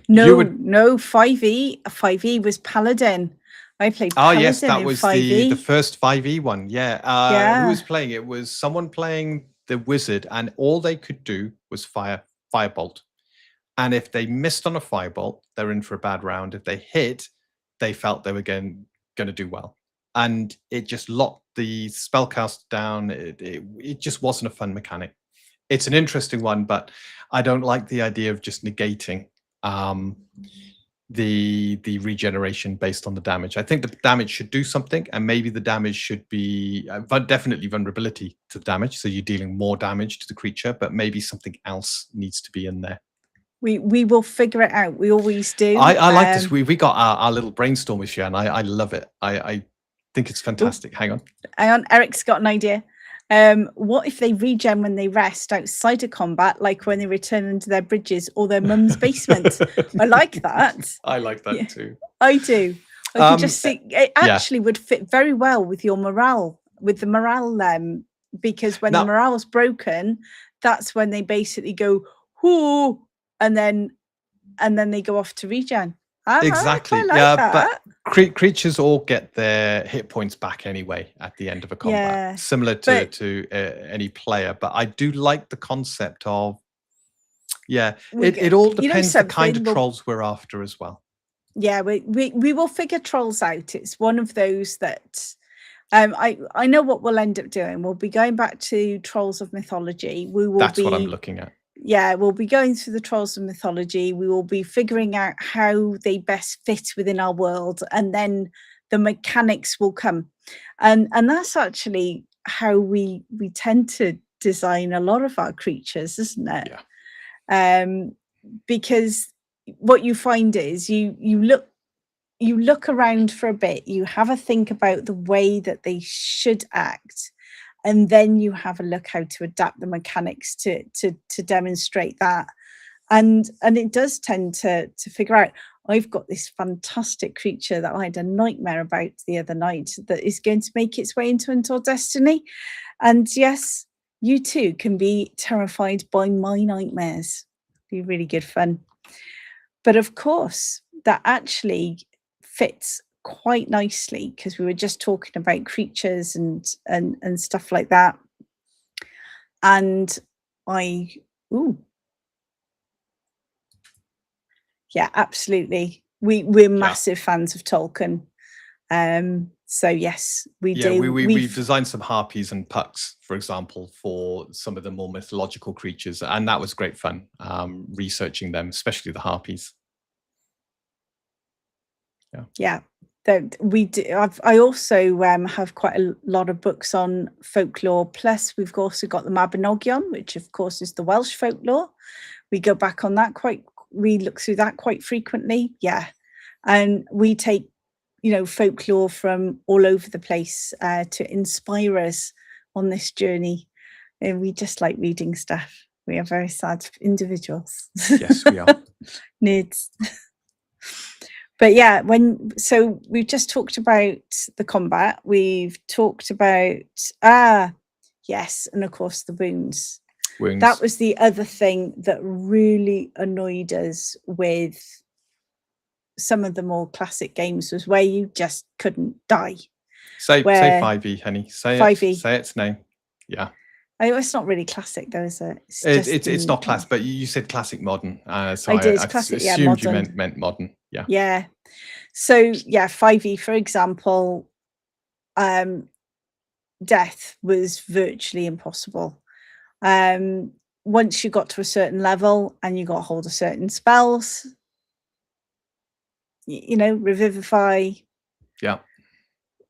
No, 5e was Paladin. I played Paladin. Oh yes, that was 5e. the first 5e one. Yeah. Who was playing? It was someone playing the wizard, and all they could do was firebolt. And if they missed on a firebolt, they're in for a bad round. If they hit, they felt they were going to do well. And it just locked the spellcast down. It just wasn't a fun mechanic. It's an interesting one, but I don't like the idea of just negating the regeneration based on the damage. I think the damage should do something, and maybe the damage should be definitely vulnerability to the damage, so you're dealing more damage to the creature, but maybe something else needs to be in there. We will figure it out. We always do. I like this. We got our little brainstorm with you, and I love it. I think it's fantastic. Hang on, Eric's got an idea. What if they regen when they rest outside of combat, like when they return into their bridges or their mum's basement? I like that. I like that too. I do. I can just see it actually would fit very well with your morale, with the morale, because when the morale's broken, that's when they basically go whoo, and then they go off to regen. Exactly. But creatures all get their hit points back anyway at the end of a combat, similar to any player. But I do like the concept of, it all depends the kind of trolls we're after as well. Yeah, we will figure trolls out. It's one of those that I know what we'll end up doing. We'll be going back to Trolls of Mythology. That's what I'm looking at. Yeah, we'll be going through the Trolls of Mythology. We will be figuring out how they best fit within our world, and then the mechanics will come. And that's actually how we tend to design a lot of our creatures, isn't it? Yeah. Because what you find is you look around for a bit, you have a think about the way that they should act, and then you have a look how to adapt the mechanics to demonstrate that. And it does tend to figure out, I've got this fantastic creature that I had a nightmare about the other night that is going to make its way into Untold Destiny. And yes, you too can be terrified by my nightmares. Be really good fun. But of course, that actually fits quite nicely, because we were just talking about creatures and stuff like that. And Yeah, absolutely. We're Yeah. massive fans of Tolkien. So yes, we Yeah, do. we've designed some harpies and pucks, for example, for some of the more mythological creatures, and that was great fun, researching them, especially the harpies. Yeah, that we do. I also have quite a lot of books on folklore. Plus, we've also got the Mabinogion, which of course is the Welsh folklore. We go back on that we look through that quite frequently. Yeah, and we take, folklore from all over the place to inspire us on this journey. And we just like reading stuff. We are very sad individuals. Yes, we are. Nerds. But yeah, so we've just talked about the combat. We've talked about yes, and of course the wounds. Wounds. That was the other thing that really annoyed us with some of the more classic games, was where you just couldn't die. Say 5e, honey. Say 5e. Say its name. Yeah. It's not really classic though, is it? It's not classic, but you said classic modern. So I did. I Classic, assumed modern. you meant modern. Yeah. Yeah. So yeah, 5e, for example, death was virtually impossible. Once you got to a certain level and you got hold of certain spells, revivify. Yeah.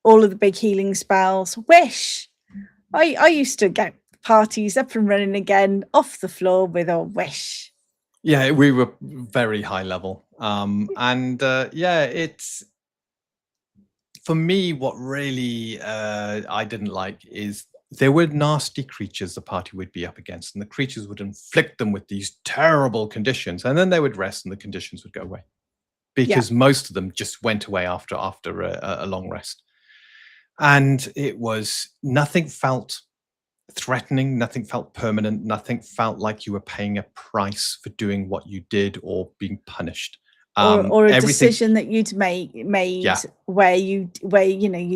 All of the big healing spells. Wish. I used to get parties up and running again off the floor with a wish. Yeah, we were very high level. And it's, for me, what really I didn't like is there were nasty creatures the party would be up against, and the creatures would inflict them with these terrible conditions, and then they would rest and the conditions would go away, because most of them just went away after a long rest. And it was, nothing felt threatening, nothing felt permanent, nothing felt like you were paying a price for doing what you did or being punished. Or a decision that you'd made Yeah. where you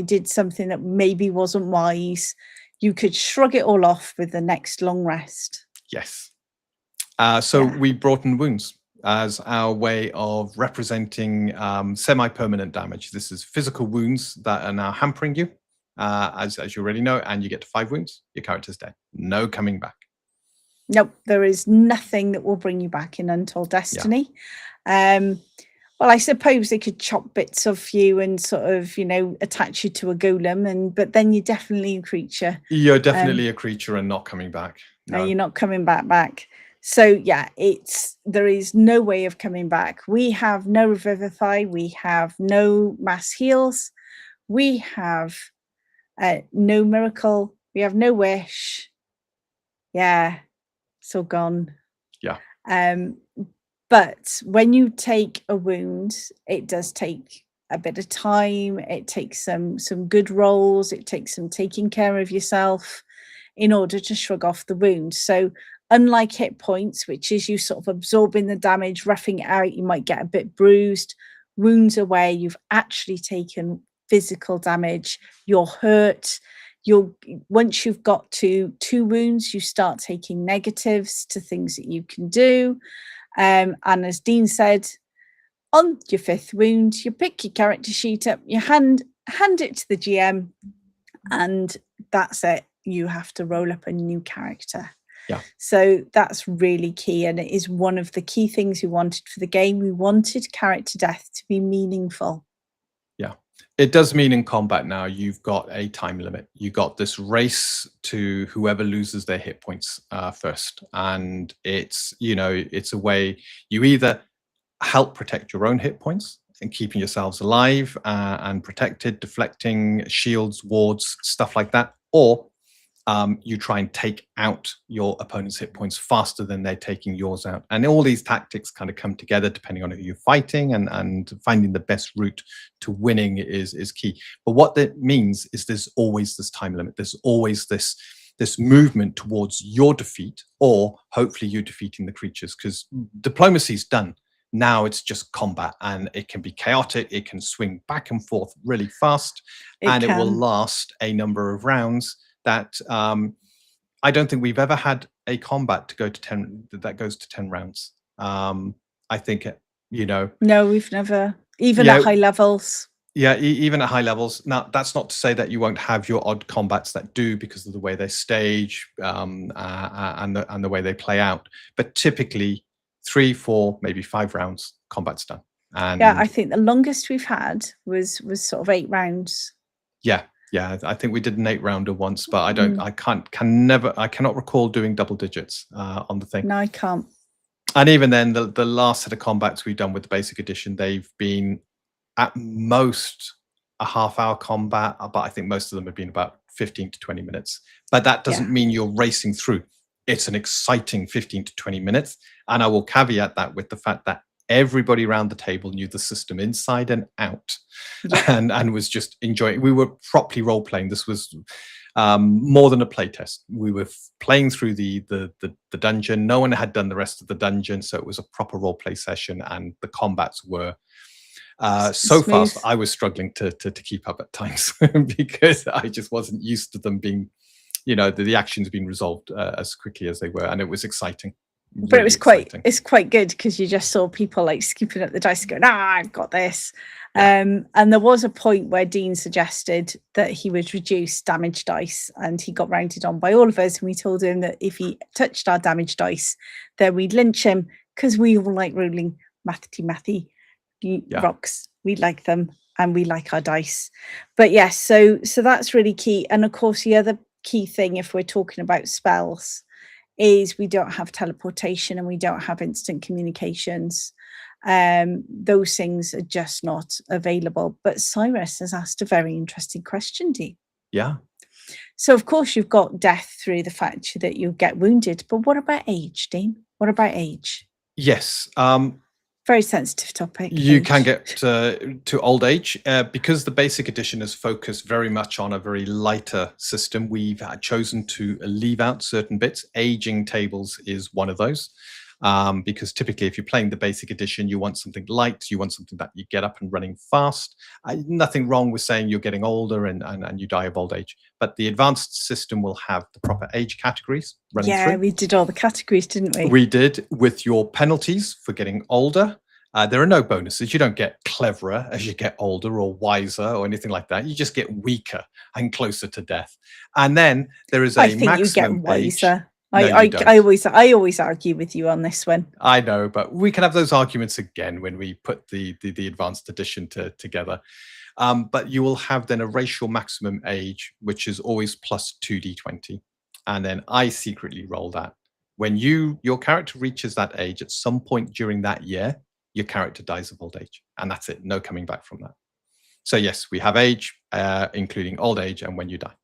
did something that maybe wasn't wise. You could shrug it all off with the next long rest. Yes. We brought in wounds as our way of representing semi-permanent damage. This is physical wounds that are now hampering you, as you already know, and you get to 5 wounds, your character's dead. No coming back. Nope, there is nothing that will bring you back in Untold Destiny. Well, I suppose they could chop bits of you and sort of, attach you to a golem, but then you're definitely a creature. You're definitely a creature and not coming back. No, you're not coming back. So yeah, there is no way of coming back. We have no revivify. We have no mass heals. We have no miracle. We have no wish. Yeah, it's all gone. Yeah. But when you take a wound, it does take a bit of time. It takes some good rolls. It takes some taking care of yourself in order to shrug off the wound. So unlike hit points, which is you sort of absorbing the damage, roughing it out, you might get a bit bruised. Wounds are where you've actually taken physical damage. You're hurt. Once you've got to 2 wounds, you start taking negatives to things that you can do. And as Dean said, on your 5th wound, you pick your character sheet up, you hand it to the GM, and that's it. You have to roll up a new character. Yeah. So that's really key, and it is one of the key things we wanted for the game. We wanted character death to be meaningful. Yeah. It does mean in combat now you've got a time limit. You got this race to whoever loses their hit points first, and it's a way you either help protect your own hit points and keeping yourselves alive and protected, deflecting shields, wards, stuff like that, or you try and take out your opponent's hit points faster than they're taking yours out. And all these tactics kind of come together depending on who you're fighting, and finding the best route to winning is key. But what that means is there's always this time limit. There's always this movement towards your defeat, or hopefully you defeating the creatures, because diplomacy's done. Now it's just combat, and it can be chaotic. It can swing back and forth really fast, and it will last a number of rounds. That I don't think we've ever had a combat to go to 10 that goes to 10 rounds. I think you know. No, we've never, even Yeah, at high levels. yeah, even at high levels. Now, that's not to say that you won't have your odd combats that do, because of the way they stage, and the way they play out. But typically, 3, 4, maybe 5 rounds, combat's done. And Yeah, I think the longest we've had was sort of 8 rounds. yeah, I think we did an 8-rounder once, but Mm. I cannot recall doing double digits on the thing. No, I can't. And even then, the last set of combats we've done with the basic edition, they've been at most a half-hour combat, but I think most of them have been about 15 to 20 minutes. But that doesn't mean you're racing through. It's an exciting 15 to 20 minutes. And I will caveat that with the fact that everybody around the table knew the system inside and out, and was just enjoying. We were properly role-playing. This was more than a playtest. We were playing through the dungeon. No one had done the rest of the dungeon, so it was a proper role-play session, and the combats were so fast I was struggling to keep up at times because I just wasn't used to them being, the actions being resolved as quickly as they were, and it was exciting. But it was it's quite good, because you just saw people like scooping up the dice going, I've got this. And there was a point where Dean suggested that he would reduce damage dice, and he got rounded on by all of us, and we told him that if he touched our damage dice, then we'd lynch him, because we all like rolling mathy rocks. We like them, and we like our dice. But yes, so that's really key. And of course, the other key thing, if we're talking about spells, is we don't have teleportation and we don't have instant communications. Those things are just not available. But Cyrus has asked a very interesting question, Dee. Yeah. So of course you've got death through the fact that you get wounded, but what about age, Dean? What about age? Yes. Very sensitive topic. You can get to old age because the basic edition is focused very much on a very lighter system. We've chosen to leave out certain bits. Aging tables is one of those, because typically if you're playing the basic edition, you want something light, you want something that you get up and running fast. Nothing wrong with saying you're getting older and you die of old age, but the advanced system will have the proper age categories running through. Yeah, we did all the categories, didn't we? We did, with your penalties for getting older. There are no bonuses. You don't get cleverer as you get older or wiser or anything like that. You just get weaker and closer to death. And then there is a maximum I think you get wiser. Age. I always argue with you on this one. I know, but we can have those arguments again when we put the advanced edition together. But you will have then a racial maximum age, which is always plus 2d20. And then I secretly roll that. When your character reaches that age at some point during that year, your character dies of old age, and that's it. No coming back from that. So yes, we have age, including old age, and when you die.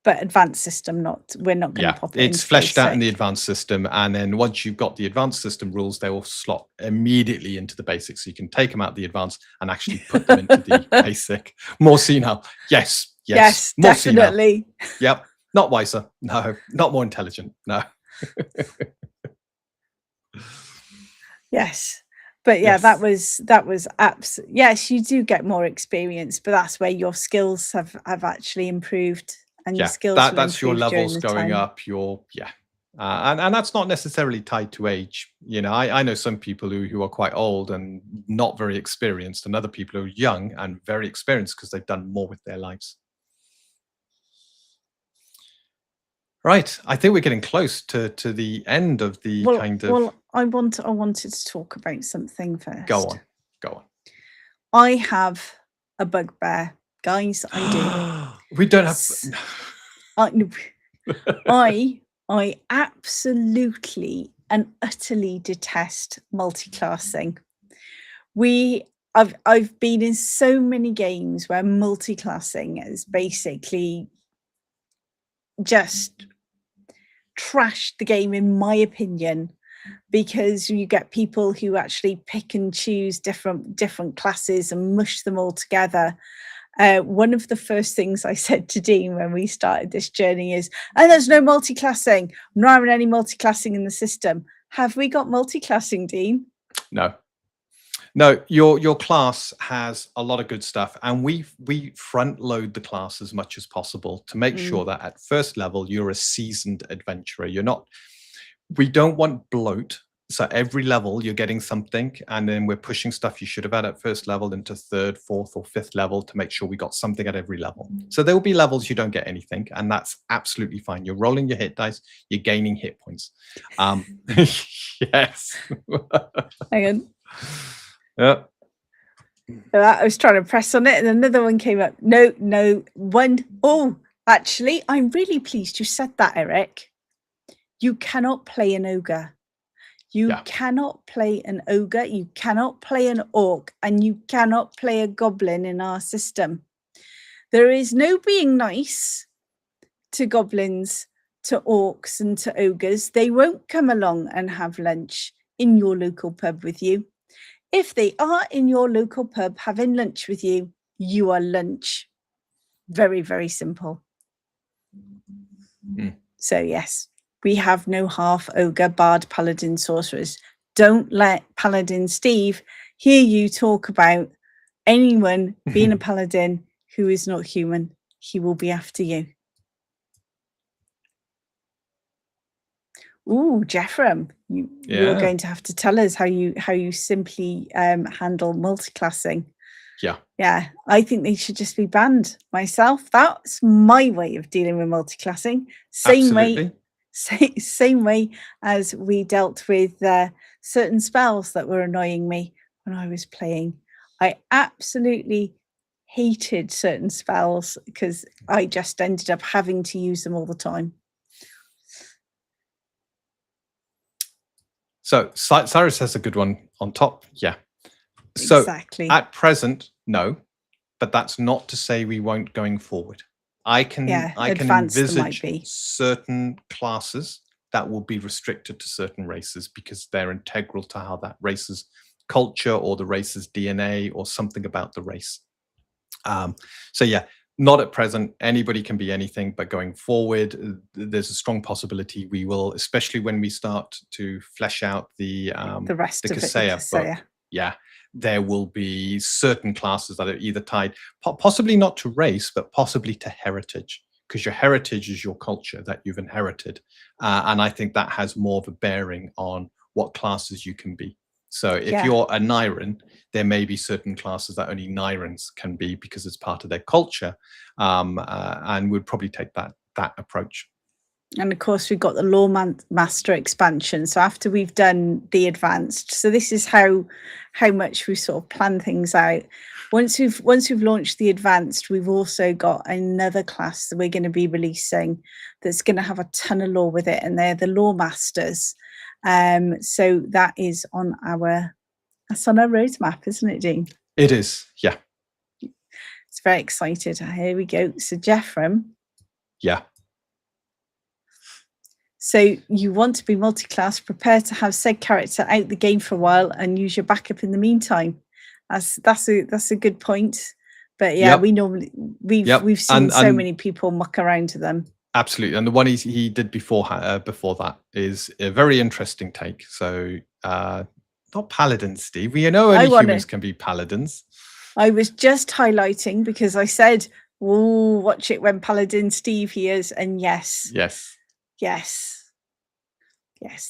But advanced system, we're not going to pop it. It's fleshed out in the advanced system, and then once you've got the advanced system rules, they will slot immediately into the basic, so you can take them out of the advanced and actually put them into the basic. More senile, yes, more definitely. Senile. Yep, not wiser, no, not more intelligent, no. Yes, but yeah, that was absolutely, yes, you do get more experience, but that's where your skills have actually improved, and your skills that's your levels going up, and that's not necessarily tied to age. I know some people who are quite old and not very experienced, and other people who are young and very experienced because they've done more with their lives. Right, I think we're getting close to the end of the kind of. Well, I wanted to talk about something first. Go on. I have a bugbear, guys. I do. We don't have. I absolutely and utterly detest multiclassing. I've been in so many games where multiclassing is basically just trashed the game, in my opinion, because you get people who actually pick and choose different classes and mush them all together. One of the first things I said to Dean when we started this journey is, and there's no multiclassing. I'm not having any multiclassing in the system. Have we got multiclassing, Dean? No, your class has a lot of good stuff, and we front load the class as much as possible to make sure that at first level you're a seasoned adventurer. We don't want bloat So every level you're getting something, and then we're pushing stuff you should have had at first level into third, fourth, or fifth level to make sure we got something at every level. So there will be levels you don't get anything, and that's absolutely fine. You're rolling your hit dice, you're gaining hit points. Yes. Hang on. Yeah. I was trying to press on it and another one came up. No, one. Oh, actually, I'm really pleased you said that, Eric. You cannot play an ogre. You cannot play an ogre, you cannot play an orc, and you cannot play a goblin in our system. There is no being nice to goblins, to orcs, and to ogres. They won't come along and have lunch in your local pub with you. If they are in your local pub having lunch with you, you are lunch. Very, very simple. So yes, we have no half ogre, bard, paladin, sorcerers. Don't let Paladin Steve hear you talk about anyone being a paladin who is not human. He will be after you. Ooh, Jeffrem, you're going to have to tell us how you simply handle multiclassing. Yeah, I think they should just be banned. Myself, that's my way of dealing with multiclassing. Same way as we dealt with certain spells that were annoying me when I was playing. I absolutely hated certain spells because I just ended up having to use them all the time. So Cyrus has a good one on top. Yeah. So exactly. At present, no, but that's not to say we won't going forward. I can envisage certain classes that will be restricted to certain races because they're integral to how that race's culture or the race's DNA or something about the race. So yeah, not at present. Anybody can be anything, but going forward, there's a strong possibility we will, especially when we start to flesh out the rest of Kaseya book. Yeah, there will be certain classes that are either tied, possibly not to race, but possibly to heritage, because your heritage is your culture that you've inherited. And I think that has more of a bearing on what classes you can be. So if you're a Nyran, there may be certain classes that only Nyrans can be because it's part of their culture, and we'd probably take that approach. And of course, we've got the Law Master expansion. So after we've done the advanced, so this is how much we sort of plan things out. Once we've launched the advanced, we've also got another class that we're going to be releasing that's going to have a ton of law with it, and they're the Law Masters. So that is on our roadmap, isn't it, Dean? It is, yeah. It's very excited. Here we go. So Jeffrem. Yeah. So you want to be multi-class, prepare to have said character out the game for a while and use your backup in the meantime. That's a good point. But yeah, we've seen so many people muck around to them. Absolutely, and the one he did before that is a very interesting take. So not paladins, Steve. We know only humans can be paladins. I was just highlighting because I said, "Oh, watch it when Paladin Steve hears," and yes,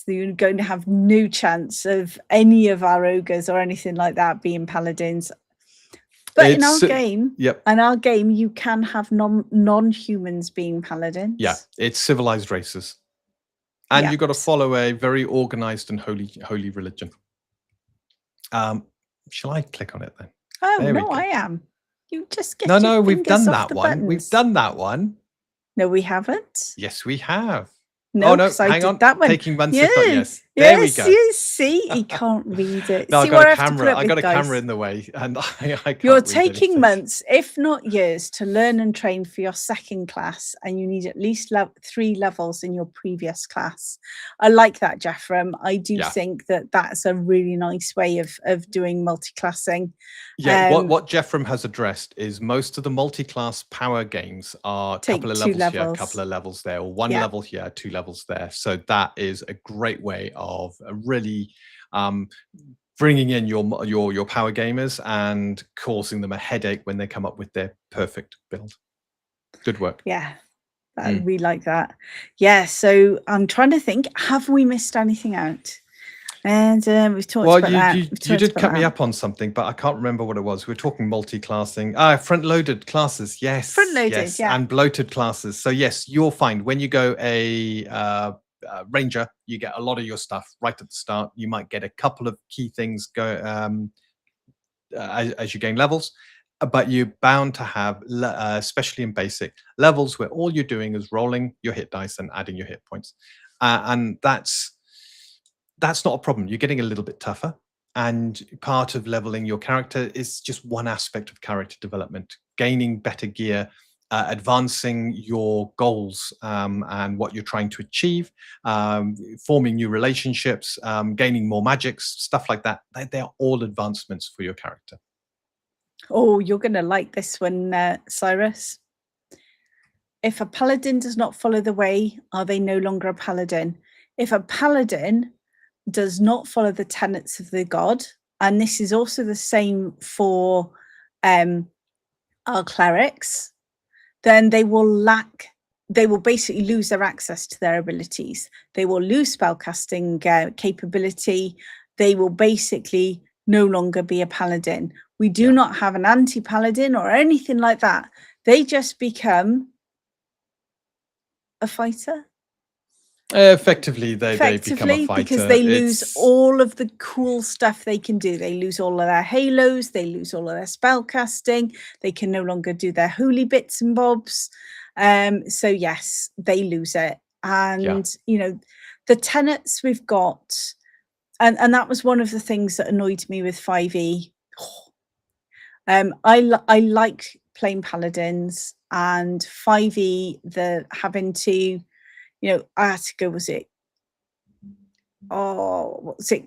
you're going to have no chance of any of our ogres or anything like that being paladins. But in our game, you can have non-humans being paladins. Yeah, it's civilized races, and you've got to follow a very organized and holy religion. Shall I click on it then? Oh no, I am. You just get no. We've done that one. We've done that one. No, we haven't. Yes, we have. No, hang on. That one. Taking months. Yes. There we go. You see, he can't read it. No, see, I got a camera in the way, and I can't. You're taking months, if not years, to learn and train for your second class, and you need at least 3 levels in your previous class. I like that, Jeffrem. I do think that that's a really nice way of doing multi-classing. Yeah, what Jeffrem has addressed is most of the multi-class power games are a couple of levels here, a couple of levels there, or 1 level here, 2 levels there. So that is a great way of really bringing in your power gamers and causing them a headache when they come up with their perfect build. Good work. Yeah, we like that. Yeah, so I'm trying to think, have we missed anything out? And we've talked Well, about that. We've you talked did about cut me that. up on something, but I can't remember what it was. We were talking multi-classing. Front-loaded classes. Yes, Front-loaded, yes, yeah. and bloated classes. So yes, you'll find when you go a ranger, you get a lot of your stuff right at the start. You might get a couple of key things go as you gain levels, but you're bound to have, especially in basic levels, where all you're doing is rolling your hit dice and adding your hit points, and that's not a problem. You're getting a little bit tougher. And part of leveling your character is just one aspect of character development, gaining better gear, advancing your goals and what you're trying to achieve, forming new relationships, gaining more magics, stuff like that. They are all advancements for your character. Oh, you're going to like this one, Cyrus. If a paladin does not follow the way, are they no longer a paladin? If a paladin does not follow the tenets of the god, and this is also the same for our clerics, then they will basically lose their access to their abilities. They will lose spellcasting capability. They will basically no longer be a paladin. We do not have an anti-paladin or anything like that. They just become a fighter. Effectively, they become a fighter because they lose all of the cool stuff they can do. They lose all of their halos. They lose all of their spell casting. They can no longer do their holy bits and bobs. So yes, they lose it. And the tenets we've got, and that was one of the things that annoyed me with 5e. I like playing paladins, and 5e, the having to. I had to go, was it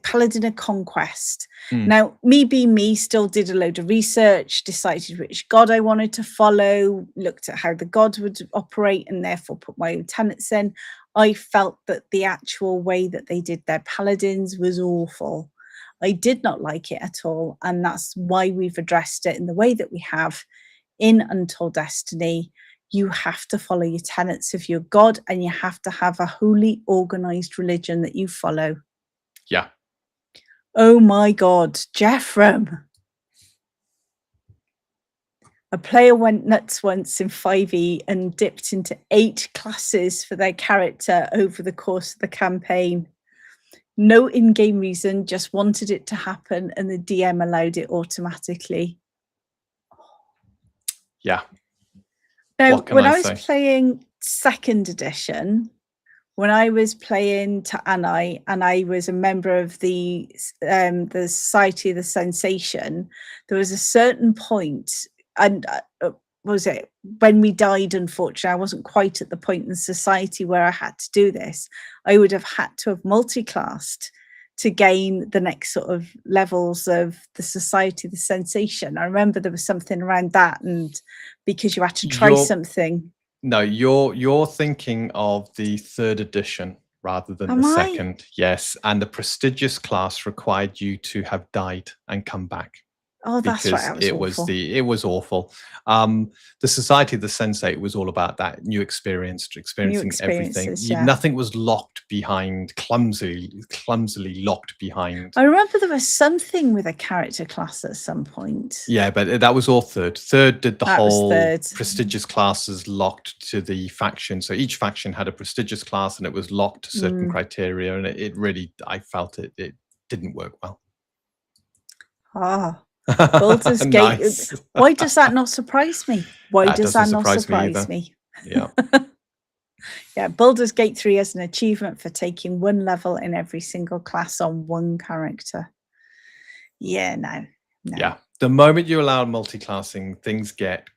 Paladin of Conquest? Now, me being me, still did a load of research, decided which god I wanted to follow, looked at how the god would operate, and therefore put my own tenets in. I felt that the actual way that they did their paladins was awful. I did not like it at all, and that's why we've addressed it in the way that we have in Untold Destiny. You have to follow your tenets of your god, and you have to have a wholly organized religion that you follow. Yeah. Oh my God, Jeffrem. A player went nuts once in 5e and dipped into 8 classes for their character over the course of the campaign. No in-game reason, just wanted it to happen, and the DM allowed it automatically. Yeah. Now, when I was playing 2nd edition, when I was playing to Anai, and I was a member of the Society of the Sensation, there was a certain point, and what was it? When we died, unfortunately, I wasn't quite at the point in the society where I had to do this. I would have had to have multi-classed to gain the next sort of levels of the Society of the Sensation. I remember there was something around that, and because you had to try something. No, you're thinking of the 3rd edition rather than the 2nd. Yes, and the prestigious class required you to have died and come back. Oh, that's right. It was awful. The Society of the Sensate was all about that new experiencing everything. Yeah. Nothing was locked behind, clumsily locked behind. I remember there was something with a character class at some point. Yeah, but that was all 3rd. 3rd did the whole prestigious classes locked to the faction. So each faction had a prestigious class, and it was locked to certain criteria. And it really, I felt it didn't work well. Baldur's Gate. Nice. Why does that not surprise me? Why does that not surprise me? Yeah. Yeah, Baldur's Gate 3 has an achievement for taking 1 level in every single class on 1 character. Yeah, no. Yeah. The moment you allow multi-classing, things get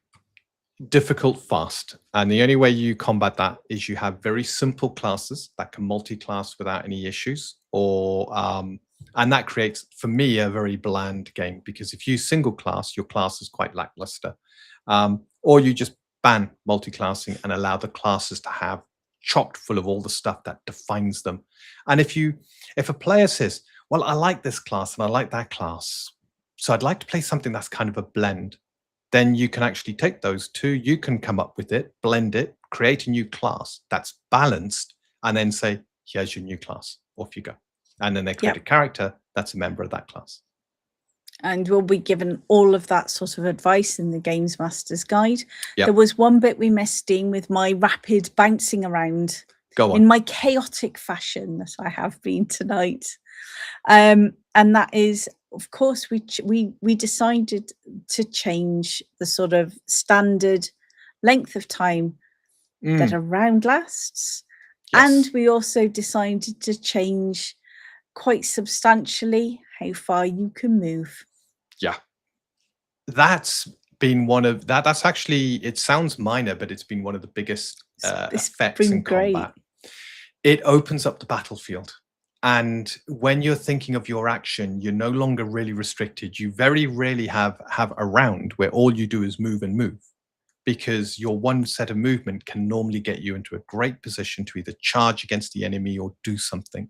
difficult fast. And the only way you combat that is you have very simple classes that can multi-class without any issues, or and that creates, for me, a very bland game, because if you single class, your class is quite lackluster. Or you just ban multi-classing and allow the classes to have chocked full of all the stuff that defines them. And if a player says, well, I like this class and I like that class, so I'd like to play something that's kind of a blend, then you can actually take those two, you can come up with it, blend it, create a new class that's balanced, and then say, here's your new class. Off you go. And then they create a character that's a member of that class. And we'll be given all of that sort of advice in the Games Master's Guide. Yep. There was one bit we missed, Dean, with my rapid bouncing around in my chaotic fashion that I have been tonight. And that is, of course, we decided to change the sort of standard length of time that a round lasts. Yes. And we also decided to change quite substantially how far you can move. Yeah. That's been one of that's actually, it sounds minor, but it's been one of the biggest effects in combat. It opens up the battlefield. And when you're thinking of your action, you're no longer really restricted. You very rarely have a round where all you do is move and move, because your one set of movement can normally get you into a great position to either charge against the enemy or do something.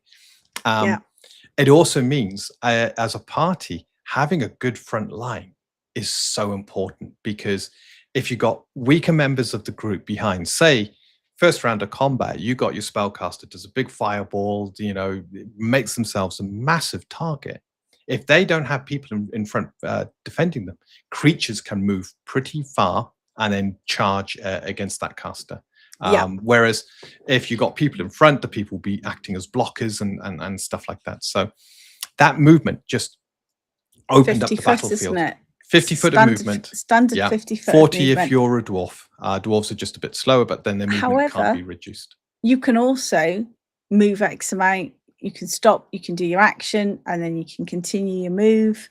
It also means, as a party, having a good front line is so important, because if you got weaker members of the group behind, say, first round of combat, you got your spellcaster does a big fireball, makes themselves a massive target. If they don't have people in front defending them, creatures can move pretty far and then charge against that caster. Whereas if you got people in front, the people will be acting as blockers and stuff like that. So that movement just opened up the battlefield. Isn't it? 50 foot of movement. Standard 50 foot 40 movement. If you're a dwarf. Dwarves are just a bit slower, but then their movement can't be reduced. You can also move X amount. You can stop, you can do your action, and then you can continue your move.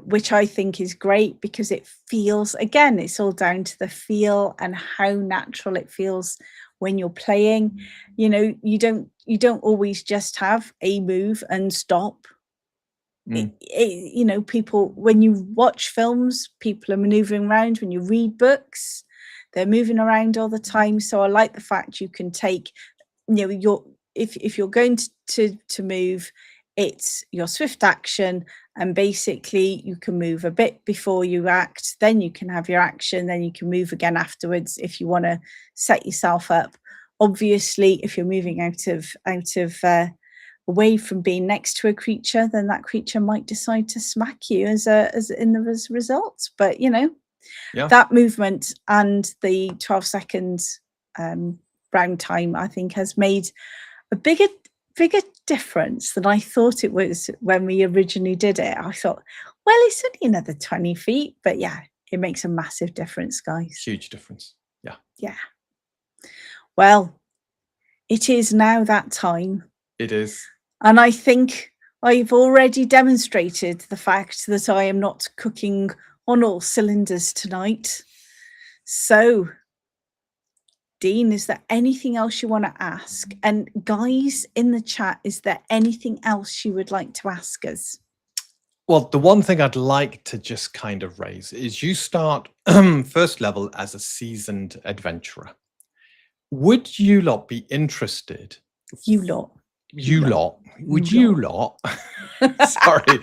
Which I think is great, because it feels, again, it's all down to the feel and how natural it feels when you're playing. You don't always just have a move and stop. People, when you watch films, people are maneuvering around. When you read books, they're moving around all the time. So I like the fact you can take, if you're going to move, it's your swift action, and basically you can move a bit before you act, then you can have your action, then you can move again afterwards if you want to set yourself up. Obviously, if you're moving out of away from being next to a creature, then that creature might decide to smack you as a result. But that movement and the 12 seconds round time, I think, has made a bigger difference than I thought it was when we originally did it. I thought, well, it's only another 20 feet, but it makes a massive difference, guys. Huge difference. Yeah. Well, it is now that time. It is. And I think I've already demonstrated the fact that I am not cooking on all cylinders tonight. So, Dean, is there anything else you want to ask? And guys in the chat, is there anything else you would like to ask us? Well, the one thing I'd like to just kind of raise is you start first level as a seasoned adventurer. Would you lot be interested? You lot. Sorry,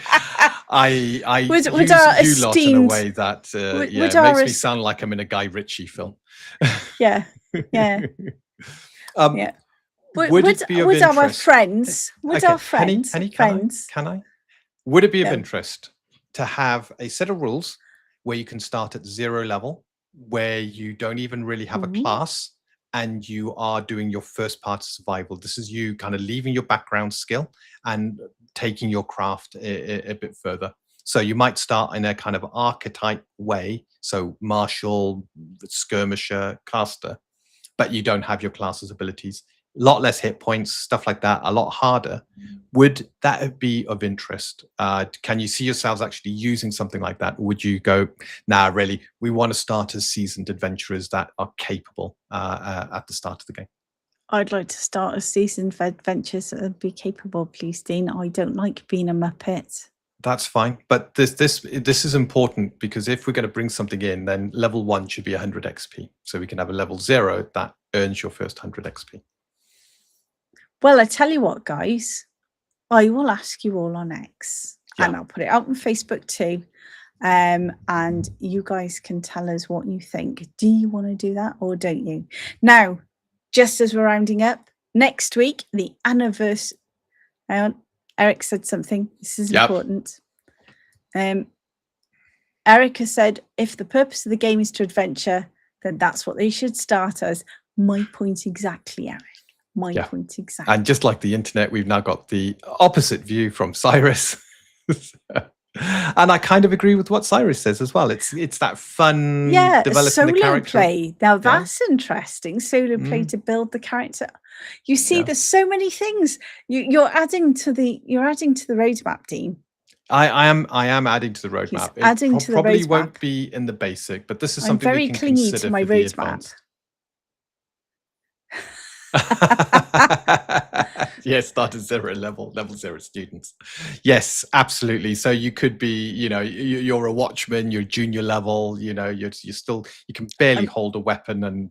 I would use our you lot in a way that it makes me sound like I'm in a Guy Ritchie film. Yeah. Would it be of interest? Our friends? Would our friends? Henny, can I? Would it be of interest to have a set of rules where you can start at 0 level, where you don't even really have a class, and you are doing your first part of survival? This is you kind of leaving your background skill and taking your craft a bit further. So you might start in a kind of archetype way, so martial, skirmisher, caster, but you don't have your class's abilities. A lot less hit points, stuff like that, a lot harder. Would that be of interest? Can you see yourselves actually using something like that? Would you go, nah, really, we want to start as seasoned adventurers that are capable at the start of the game? I'd like to start as seasoned adventurers and be capable, please, Dean. I don't like being a Muppet. That's fine, but this is important, because if we're going to bring something in, then level 1 should be 100 XP. So we can have a level 0 that earns your first 100 XP. Well, I tell you what, guys, I will ask you all on X, and I'll put it out on Facebook too. And you guys can tell us what you think. Do you want to do that or don't you? Now, just as we're rounding up, next week, the anniversary. Eric said something. This is Yep. important. Erica said, if the purpose of the game is to adventure, then that's what they should start as. My point exactly, Eric. My point exactly. And just like the internet, we've now got the opposite view from Cyrus. And I kind of agree with what Cyrus says as well. It's that fun developing solo the character. play. Now that's interesting. Solo play to build the character. You see, there's so many things you're adding to the roadmap, Dean. I am adding to the roadmap. Adding to the probably roadmap. Won't be in the basic, but this is I'm something very we can clingy consider to my for the roadmap. Yes, start at 0 level 0 students. Yes, absolutely. So you could be, you're a watchman, you're junior level, you can barely hold a weapon, and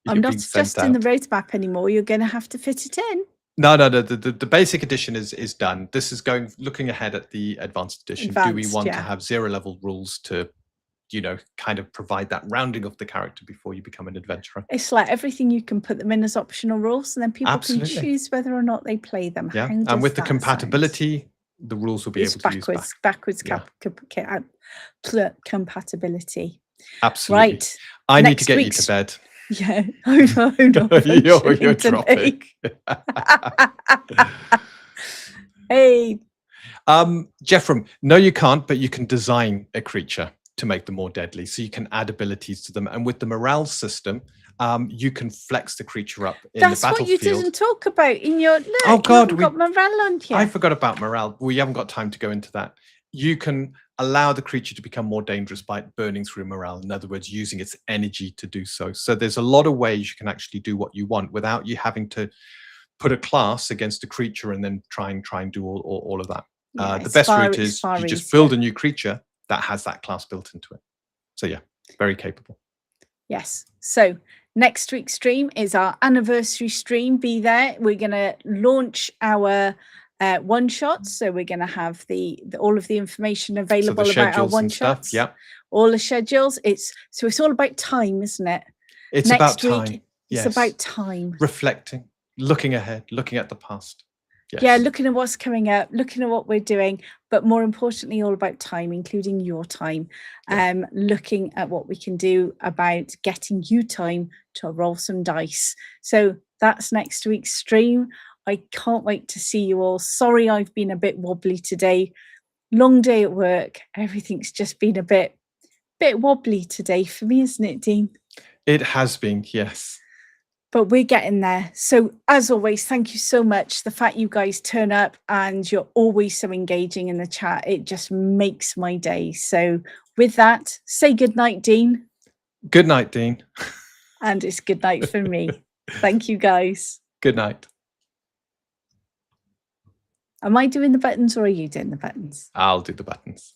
I'm not just in the roadmap anymore. You're going to have to fit it in. No. The basic edition is done. This is looking ahead at the advanced edition. Do we want to have 0 level rules to, kind of provide that rounding of the character before you become an adventurer? It's like everything, you can put them in as optional rules, and then people can choose whether or not they play them. Yeah, and with the compatibility, the rules will be able to use backwards compatibility. Absolutely. Right. I need to get you to bed. Yeah, you're dropping. Hey, Jeffrem, no, you can't, but you can design a creature to make them more deadly. So you can add abilities to them, and with the morale system, you can flex the creature up in the battlefield. That's what you didn't talk about in your. Look, oh God, we got morale on here. I forgot about morale. We haven't got time to go into that. You can allow the creature to become more dangerous by burning through morale. In other words, using its energy to do so. So there's a lot of ways you can actually do what you want without you having to put a class against a creature and then try and do all of that. The best route is you just build a new creature that has that class built into it. So yeah, very capable. Yes. So next week's stream is our anniversary stream. Be there. We're going to launch our one shots. So we're going to have all of the information available about our one shots. Yeah. All the schedules. It's all about time, isn't it? It's about time. It's about time. Reflecting, looking ahead, looking at the past. Yes. Yeah, looking at what's coming up, looking at what we're doing, but more importantly, all about time, including your time. Looking at what we can do about getting you time to roll some dice. So that's next week's stream. I can't wait to see you all. Sorry, I've been a bit wobbly today. Long day at work. Everything's just been a bit wobbly today for me, isn't it, Dean? It has been, yes. But we're getting there. So as always, thank you so much. The fact you guys turn up and you're always so engaging in the chat, it just makes my day. So with that, say good night, Dean. Good night, Dean. And it's good night for me. Thank you, guys. Good night. Am I doing the buttons or are you doing the buttons? I'll do the buttons.